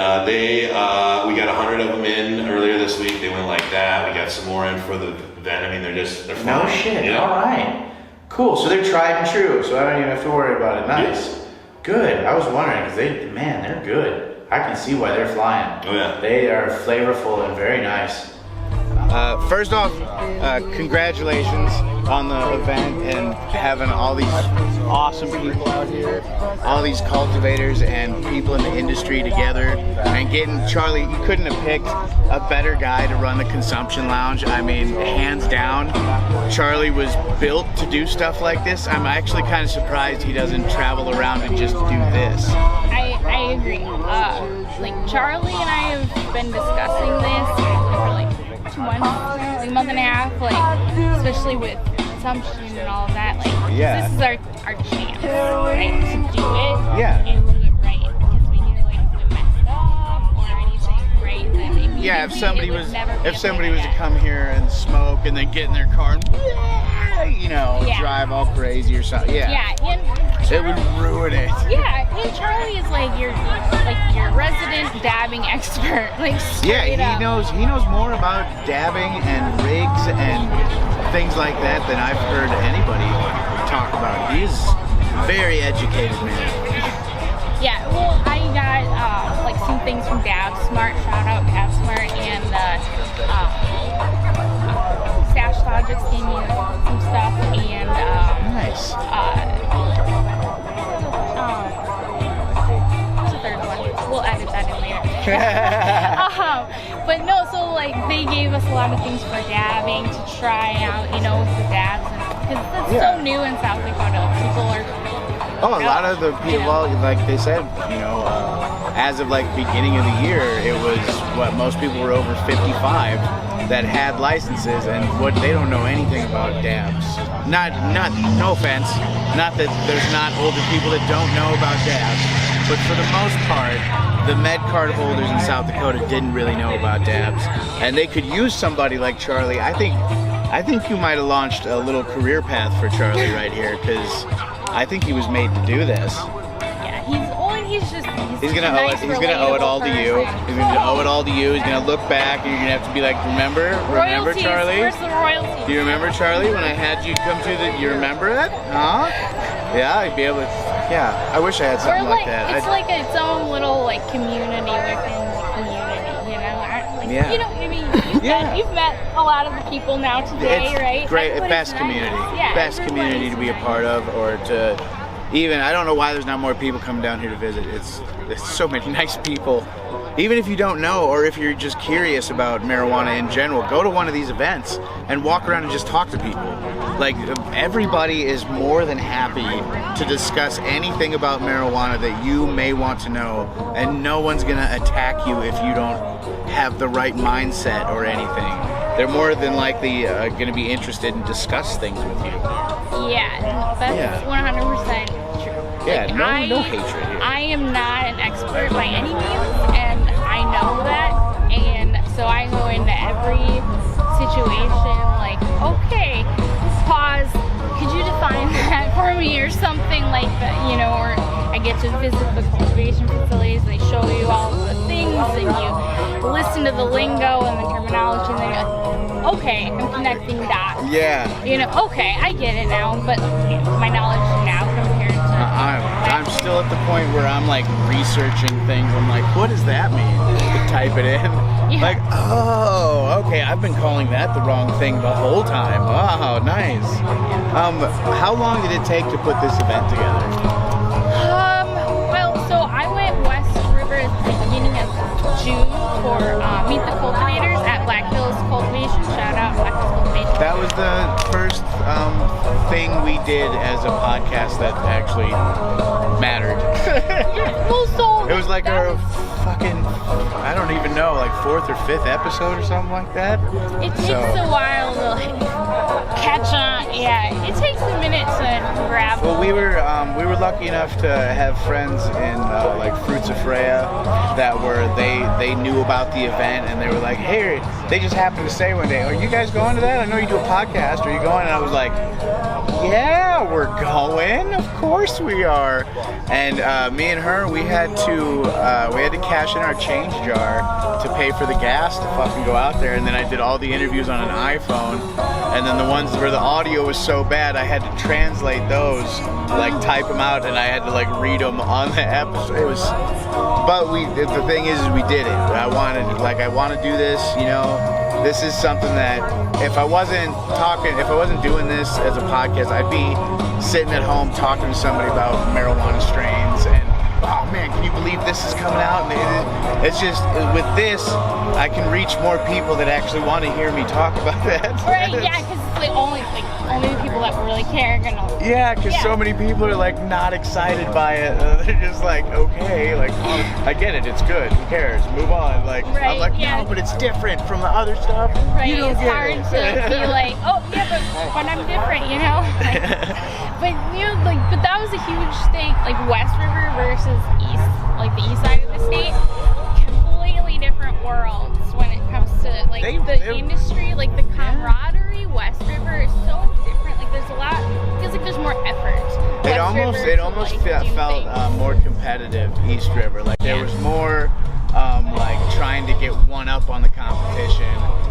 Speaker 8: we got 100 of them in earlier this week. They went like that. We got some more in for the event. I mean, they're fun.
Speaker 3: No shit.
Speaker 8: Yeah.
Speaker 3: All right. Cool. So they're tried and true. So I don't even have to worry about it. Nice.
Speaker 8: Yeah.
Speaker 3: Good. I was wondering because they're good. I can see why they're flying.
Speaker 8: Oh yeah.
Speaker 3: They are flavorful and very nice.
Speaker 9: First off, congratulations on the event and having all these awesome people out here, all these cultivators and people in the industry together, and getting Charlie. You couldn't have picked a better guy to run the Consumption Lounge. I mean, hands down, Charlie was built to do stuff like this. I'm actually kind of surprised he doesn't travel around and just do this.
Speaker 10: I agree. Charlie and I have been discussing this for like 2 months, like a month and a half, especially with consumption and all of that. This is our chance, right, to do it.
Speaker 9: Yeah.
Speaker 10: And do it right, because we knew if we messed up or anything, right, then immediately
Speaker 9: If somebody was
Speaker 10: to
Speaker 9: to come here and smoke and then get in their car and drive all crazy or something, it would ruin it.
Speaker 10: Yeah, and Charlie is your resident dabbing expert.
Speaker 9: He knows more about dabbing and rigs and things like that than I've heard anybody talk about. He's a very educated man.
Speaker 10: Yeah, well, I got some things from Dab Smart. Shout out Dab Smart, and Stash Logics gave me some stuff, and
Speaker 9: nice.
Speaker 10: What's the third one? We'll edit that in later. But no, so they gave us a lot of things for dabbing to try out, with the dabs, because it's so new in South Dakota. People are.
Speaker 9: A lot of the people, like they said, as of beginning of the year, it was most people were over 55 that had licenses, and they don't know anything about dabs. No offense, not that there's not older people that don't know about dabs, but for the most part, the med card holders in South Dakota didn't really know about dabs, and they could use somebody like Charlie. I think you might have launched a little career path for Charlie right here, because I think he was made to do this.
Speaker 10: Yeah, he's
Speaker 9: gonna owe it. He's gonna owe it all to you. He's gonna owe it all to you. He's gonna look back, and you're gonna have to be like, remember Charlie?
Speaker 10: Where's the royalties?
Speaker 9: Do you remember Charlie when I had you come to the? You remember it? Huh? Yeah, I'd be able to. Yeah, I wish I had something like that.
Speaker 10: It's its own little community within the community. You've met a lot of the people now today,
Speaker 9: it's
Speaker 10: right?
Speaker 9: Great,
Speaker 10: Everybody's
Speaker 9: best
Speaker 10: nice.
Speaker 9: community.
Speaker 10: Yeah,
Speaker 9: Best community to be a part of, or to even. I don't know why there's not more people coming down here to visit. There's so many nice people. Even if you don't know, or if you're just curious about marijuana in general, go to one of these events and walk around and just talk to people. Everybody is more than happy to discuss anything about marijuana that you may want to know, and no one's gonna attack you if you don't have the right mindset or anything. They're more than likely gonna be interested in discuss things with you.
Speaker 10: Yeah, that's 100% true.
Speaker 9: Yeah, no hatred here.
Speaker 10: I am not an expert by any means, and I know that, and so I go into every situation okay, pause, could you define that for me, or something like that, or I get to visit the cultivation facilities, they show you all of the things, and you listen to the lingo and the terminology, and then you're like, okay, I'm connecting dots.
Speaker 9: Yeah.
Speaker 10: Okay, I get it now, but my knowledge now compared to...
Speaker 9: I'm still at the point where I'm researching things. I'm like, what does that mean? Type it in.
Speaker 10: Yeah.
Speaker 9: Okay, I've been calling that the wrong thing the whole time. Wow, nice. How long did it take to put this event together?
Speaker 10: So I went West River at the beginning of June for Meet the Cultivators at Black Hills Cultivation. Shout out Black Hills Cultivation.
Speaker 9: That was the first thing we did as a podcast that actually mattered.
Speaker 10: Well, so
Speaker 9: It was like our fucking, I don't even know, like 4th or 5th episode or something like that.
Speaker 10: it takes a while to like catch on. Yeah, it takes a minute to grab.
Speaker 9: Well, we were lucky enough to have friends in like Fruits of Freya that were they knew about the event, and they were like, hey, they just happened to say one day, are you guys going to that? I know you do a podcast. Are you going? And I was like, yeah, we're going. Of course we are. And me and her, we had to cash in our change jar to pay for the gas to fucking go out there. And then I did all the interviews on an iPhone. And then the ones where the audio was so bad, I had to translate those, like type them out, and I had to like read them on the episode. It was, but the thing is we did it. I want to do this, you know. This is something that if I wasn't doing this as a podcast, I'd be sitting at home talking to somebody about marijuana strains and, oh man, can you believe this is coming out? And it's just, with this, I can reach more people that actually want to hear me talk about that.
Speaker 10: Right, yeah, because it's only the people that really care are gonna.
Speaker 9: Yeah, because so many people are like not excited by it. They're just like, okay, like, I get it, it's good, who cares, move on. Like,
Speaker 10: Right,
Speaker 9: I'm like,
Speaker 10: yeah.
Speaker 9: no, but it's different from the other stuff.
Speaker 10: Right,
Speaker 9: You don't
Speaker 10: it's
Speaker 9: get
Speaker 10: hard
Speaker 9: it.
Speaker 10: to be like, oh yeah, but I'm different, you know. But you know, but that was a huge thing. Like West River versus East, like the east side of the state, completely different worlds when it comes to like the industry, like the camaraderie. West River is so different. Like there's a lot. Feels like there's more effort.
Speaker 9: It almost felt more competitive. East River, like there was more like trying to get one up on the competition,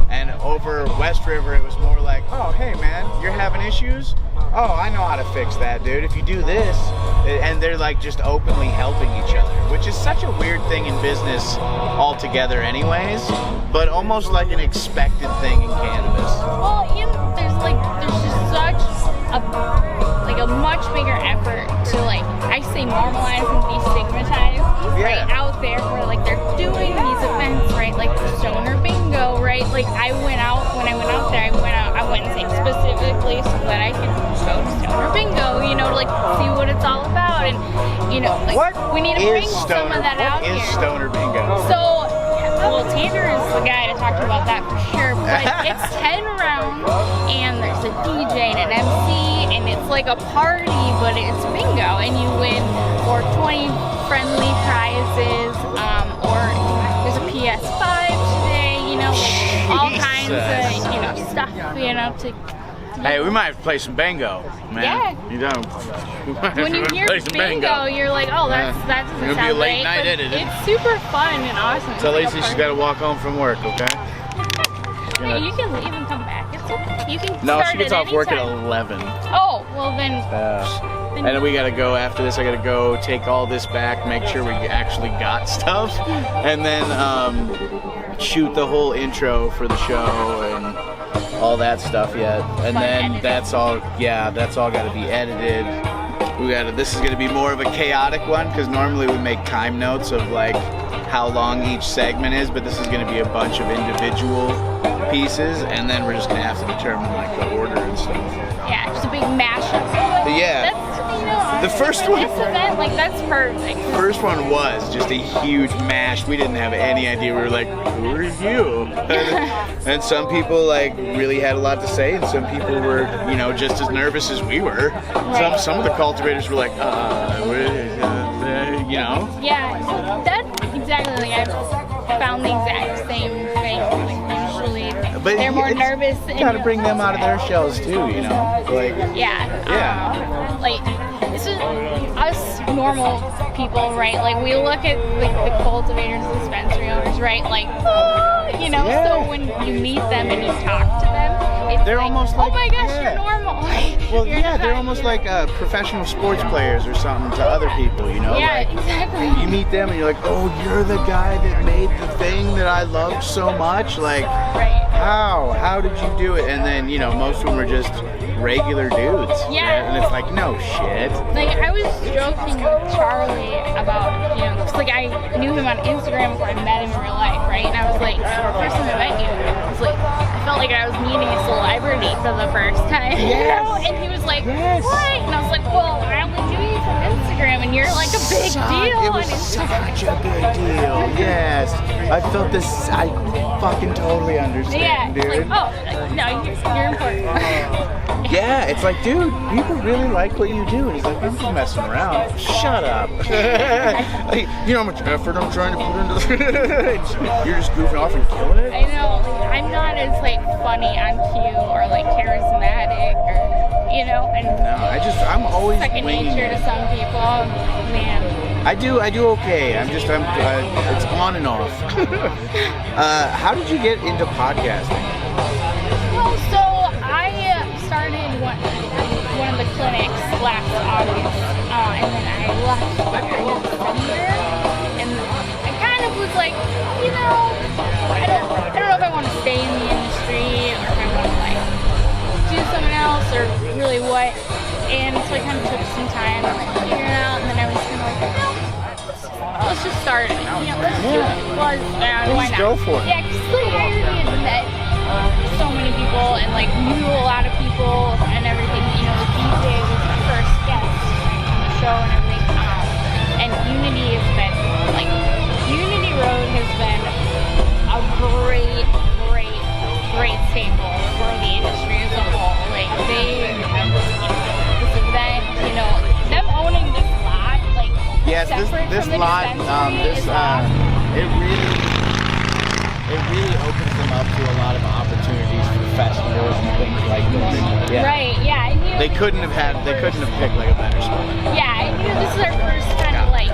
Speaker 9: and over West River it was more like, oh hey man, you're having issues, oh I know how to fix that, dude, if you do this. And they're like just openly helping each other, which is such a weird thing in business altogether anyways, but almost like an expected thing in cannabis.
Speaker 10: Well, you know, there's just such a much bigger effort to like, I say, normalize and destigmatize right out there where like they're doing these events, right, like the Stoner Bingo, right, like when I went out there, I went and say specifically so that I could go to Stoner Bingo, you know, to like see what it's all about, and you know, like we need to bring some of that out here.
Speaker 9: What is Stoner Bingo?
Speaker 10: So, well, Tanner is the guy to talk to about that for sure, but it's 10 rounds, and there's a DJ and an MC, and it's like a party, but it's bingo, and you win 420 friendly prizes, or there's a PS5 today, you know, all kinds of, you know, stuff, you know, to...
Speaker 9: Hey, we might have to play some bingo, man.
Speaker 10: Yeah.
Speaker 9: You know,
Speaker 10: When you hear bingo, you're like, oh, that doesn't
Speaker 9: It'll
Speaker 10: sound
Speaker 9: be a late
Speaker 10: right,
Speaker 9: night
Speaker 10: but
Speaker 9: edit.
Speaker 10: it's super fun and awesome.
Speaker 9: Tell
Speaker 10: It's
Speaker 9: Lacey
Speaker 10: like a
Speaker 9: she's got to walk home from work, okay?
Speaker 10: Hey, you can leave and come back. It's okay. You can
Speaker 9: No,
Speaker 10: start
Speaker 9: she gets
Speaker 10: at
Speaker 9: off work at
Speaker 10: any time.
Speaker 9: 11.
Speaker 10: Oh, well then.
Speaker 9: And then we gotta go after this. I gotta go take all this back, make sure we actually got stuff, and then shoot the whole intro for the show and all that stuff yet. And then that's all gotta be edited. This is gonna be more of a chaotic one because normally we make time notes of like how long each segment is, but this is gonna be a bunch of individual pieces, and then we're just gonna have to determine like the order and stuff.
Speaker 10: Yeah, just a big mashup.
Speaker 9: Yeah.
Speaker 10: That's, you know,
Speaker 9: The first
Speaker 10: for
Speaker 9: one-
Speaker 10: this event, like that's perfect.
Speaker 9: First one was just a huge mash. We didn't have any idea. We were like, who are you? And some people like really had a lot to say, and some people were, you know, just as nervous as we were. Some of the cultivators were like, you know.
Speaker 10: Yeah, that's exactly like I found the exact same thing. Like usually they're more nervous.
Speaker 9: You gotta bring them out of their shells too, you know. Like
Speaker 10: Yeah. Like this is us normal people, right? Like we look at like the cultivators, dispensary owners, right? Like, you know. So when you meet them and you talk to them, it's
Speaker 9: they're almost like,
Speaker 10: oh my gosh, you're normal.
Speaker 9: Well, yeah, they're almost like professional sports players or something to other people, you know?
Speaker 10: Yeah,
Speaker 9: like,
Speaker 10: exactly.
Speaker 9: You meet them and you're like, oh, you're the guy that made the thing that I loved so much. Like, how did you do it? And then, you know, most of them are just regular dudes.
Speaker 10: Yeah.
Speaker 9: And it's like, no shit.
Speaker 10: Like I was joking with Charlie about, you know, cause like I knew him on Instagram before I met him in real life, right? And I was like, the first time I met you, I was like, I felt like I was meeting a celebrity. for the first time.
Speaker 9: Yes.
Speaker 10: And he was like,
Speaker 9: Yes.
Speaker 10: what? And I was like, well, I only knew you from Instagram, and you're like a big deal
Speaker 9: It was
Speaker 10: on Instagram.
Speaker 9: such a big deal. Yes. I felt this. I fucking totally
Speaker 10: Yeah,
Speaker 9: understand,
Speaker 10: it's
Speaker 9: dude.
Speaker 10: like, oh, no, you're important.
Speaker 9: Yeah, it's like, dude, people really like what you do. And he's like, I'm just messing around. Shut up. Like, you know how much effort I'm trying to put into this? You're just goofing off and killing it?
Speaker 10: I know, I'm not as like funny on cue or like charismatic or, you know, and
Speaker 9: I'm always
Speaker 10: second
Speaker 9: winging
Speaker 10: nature
Speaker 9: it.
Speaker 10: to some people. Man.
Speaker 9: I do okay. It's on and off. How did you get into podcasting?
Speaker 10: Well, so I started one of the clinics last August, and then I left in December, and I kind of was like, you know, I don't know if I want to stay in the industry or if I want to like do something else or really what. And so I kind of took some time to like figure it out, and then I was kind of like, no, let's just start. You know, let's do it. Why not?
Speaker 9: Go for it.
Speaker 10: Yeah, because like, I already met so many people and like knew a lot of people and everything. You know, the DJ was my first guest on the show and everything. And Unity has been like Unity Road has been a great staple for the industry as a whole. Like they have this event, you know, them owning this lot, like
Speaker 9: Yes,
Speaker 10: separate
Speaker 9: this
Speaker 10: from the
Speaker 9: lot,
Speaker 10: dispensary
Speaker 9: it really opens them up to a lot of opportunities for festivals and things like this. Yeah.
Speaker 10: Right, yeah. And, you know,
Speaker 9: They couldn't have picked like a better spot.
Speaker 10: yeah, and you know, this is our first kind of like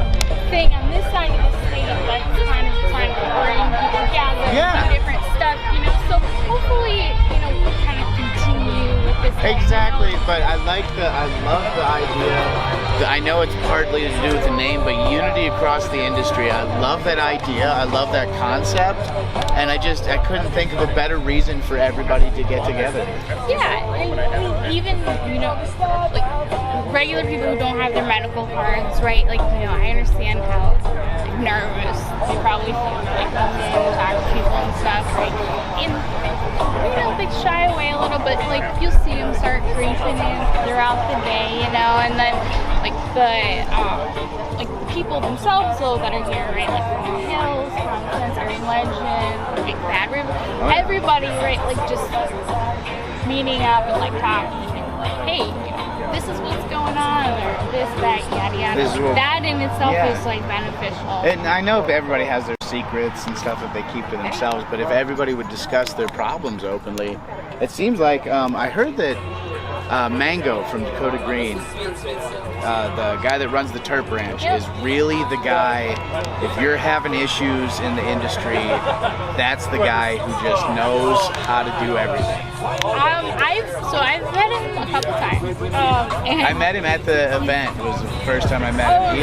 Speaker 10: thing on this side of the state that's kind of trying to bring people together,
Speaker 9: Yeah.
Speaker 10: do different stuff, you know. So hopefully, you know, we'll kind of continue with this thing,
Speaker 9: Exactly,
Speaker 10: you know?
Speaker 9: but I love the idea. I know it's partly to do with the name, but unity across the industry. I love that idea. I love that concept, and I couldn't think of a better reason for everybody to get together.
Speaker 10: Yeah, and even, you know, like regular people who don't have their medical cards, right? Like, you know, I understand how like, nervous they probably feel, like when they talk to people and stuff, right? And, you know, they shy away a little bit. Like, you'll see them start creeping in throughout the day, you know, and then, like, the people themselves, though, that are here, right? Like, from the Hills, Constance, Irving Legend, Big Bad River, everybody, right? Like, just meeting up and, like, talking and, like, hey, you know, this is what's going on, or this, that, yada, yada. That in itself is, like, beneficial.
Speaker 9: And I know everybody has their secrets and stuff that they keep to themselves, but if everybody would discuss their problems openly, it seems like I heard that Mango from Dakota Green, the guy that runs the Terp Ranch, is really the guy. If you're having issues in the industry, that's the guy who just knows how to do everything.
Speaker 10: I've met him a couple times. And
Speaker 9: I met him at the event. It was the first time I met him.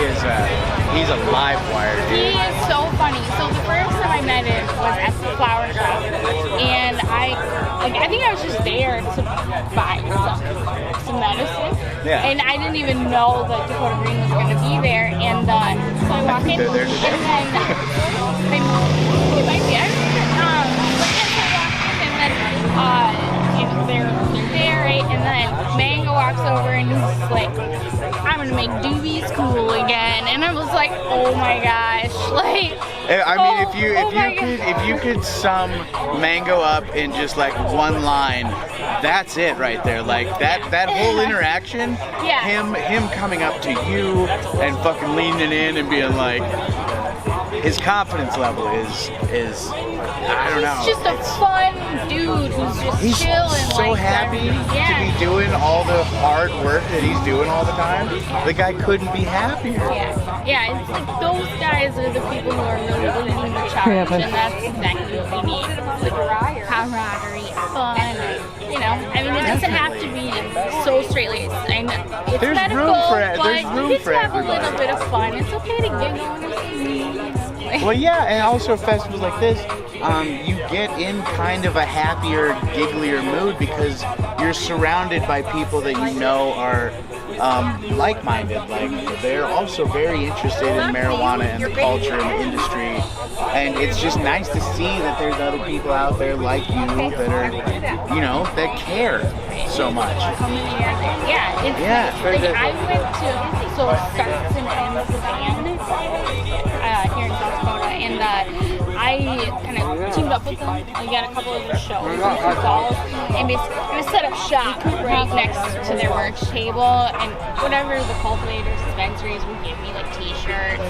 Speaker 9: He's a live wire, dude.
Speaker 10: He is so funny. So the first time I met him was at the flower shop, and I think I was just there to buy some medicine.
Speaker 9: Yeah.
Speaker 10: And I didn't even know that Dakota Green was going to be there, and so I walk in,
Speaker 9: They're there today.
Speaker 10: and then it might be. I don't know. So I walk in, and then you know, they're there, right? And then Mango walks over and he's like, I'm gonna make doobies cool again. And I was like, oh my gosh. Like,
Speaker 9: I mean, if you could sum Mango up in just like one line, that's it right there. Like that whole interaction,
Speaker 10: Yeah.
Speaker 9: him coming up to you and fucking leaning in and being like, his confidence level is I don't know.
Speaker 10: He's just a fun dude who's just
Speaker 9: He's
Speaker 10: chilling.
Speaker 9: so
Speaker 10: like
Speaker 9: happy
Speaker 10: that.
Speaker 9: to be doing all the hard work that he's doing all the time. The guy couldn't be happier.
Speaker 10: Yeah, it's like those guys are the people who are really leading the charge, and that's exactly what we need. Like camaraderie, fun, you know. I mean, it doesn't have to be so straight-laced. And it's
Speaker 9: There's
Speaker 10: medical,
Speaker 9: room for
Speaker 10: but
Speaker 9: there's room
Speaker 10: you get
Speaker 9: for
Speaker 10: to have
Speaker 9: everybody.
Speaker 10: a little bit of fun. It's okay to giggle and sneeze.
Speaker 9: Well, yeah, and also festivals like this, you get in kind of a happier, gigglier mood because you're surrounded by people that you know are like-minded. Like they're also very interested in marijuana and the culture and the industry, and it's just nice to see that there's other people out there like you that are, you know, that care so much.
Speaker 10: Yeah, it's like I went to Starts and Ends band here in South Dakota, and I kind of teamed up with them. I got a couple of their shows in Sioux Falls, and basically we set up shop right next to their merch table, and whatever the cultivators, dispensaries would give me, like t-shirts,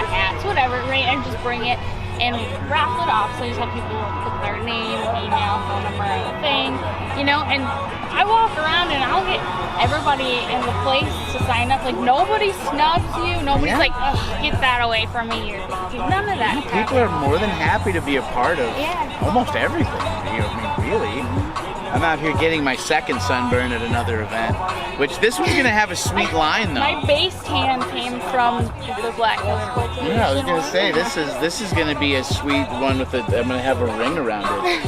Speaker 10: hats, whatever, right? I'd just bring it and raffle it off. So I just have people put their name, email, phone number, thing, you know, and I walk around and I'll get everybody in the place to sign up. Like, nobody snubs you. Nobody's like, ugh, get that away from me. None of that.
Speaker 9: People are more than happy to be a part of almost everything. You know, I mean, really. I'm out here getting my second sunburn at another event, which this one's gonna have a sweet line though.
Speaker 10: My base tan came from the Black Hills Cultivation.
Speaker 9: Yeah, I was gonna say this is gonna be a sweet one with I'm gonna have a ring around it.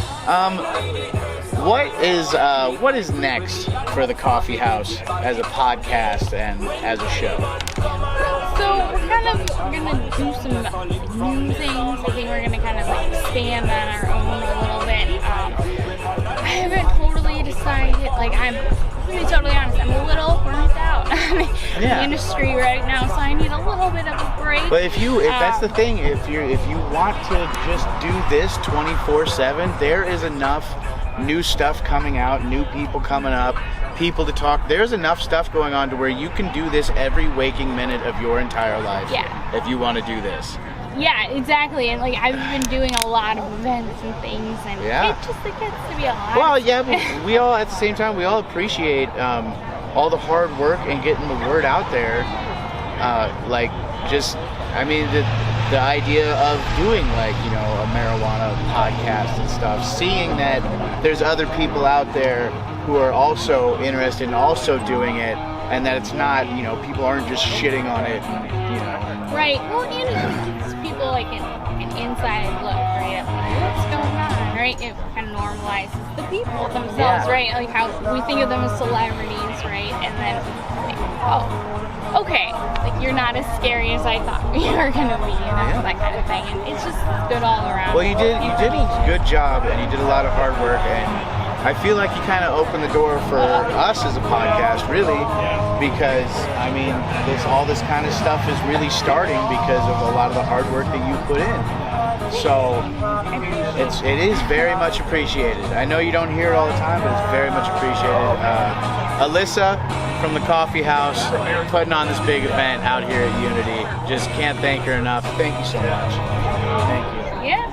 Speaker 9: What is next for the Coffee House as a podcast and as a show?
Speaker 10: So we're gonna do some new things. I think we're gonna kind of like expand on our own a little bit. I haven't totally decided. Like, I'm to be totally honest, I'm a little burnt out on the industry right now, so I need a little bit of a break.
Speaker 9: But if that's the thing, if you want to just do this 24/7, there is enough new stuff coming out, new people coming up, people to talk. There's enough stuff going on to where you can do this every waking minute of your entire life.
Speaker 10: Yeah.
Speaker 9: If you want to do this.
Speaker 10: Yeah, exactly. And like I've been doing a lot of events and things, and it just gets to be a lot.
Speaker 9: Well, yeah, but we all at the same time we all appreciate all the hard work and getting the word out there. The idea of doing a marijuana podcast and stuff, seeing that there's other people out there who are also interested in also doing it, and that it's not, people aren't just shitting on it,
Speaker 10: Right. Well, and it gives people like an inside look, right? What's going on, right? It kind of normalizes the people themselves, right? Like how we think of them as celebrities, right? And then, okay, like you're not as scary as I thought you were gonna be, that kind of thing. And it's just good all around.
Speaker 9: Well, you did a good job, and you did a lot of hard work, and I feel like you kind of opened the door for us as a podcast, really, because all this kind of stuff is really starting because of a lot of the hard work that you put in. So it is very much appreciated. I know you don't hear it all the time, but it's very much appreciated. Alyssa from the Coffee House putting on this big event out here at Unity. Just can't thank her enough. Thank you so much. Thank you.
Speaker 10: Yeah.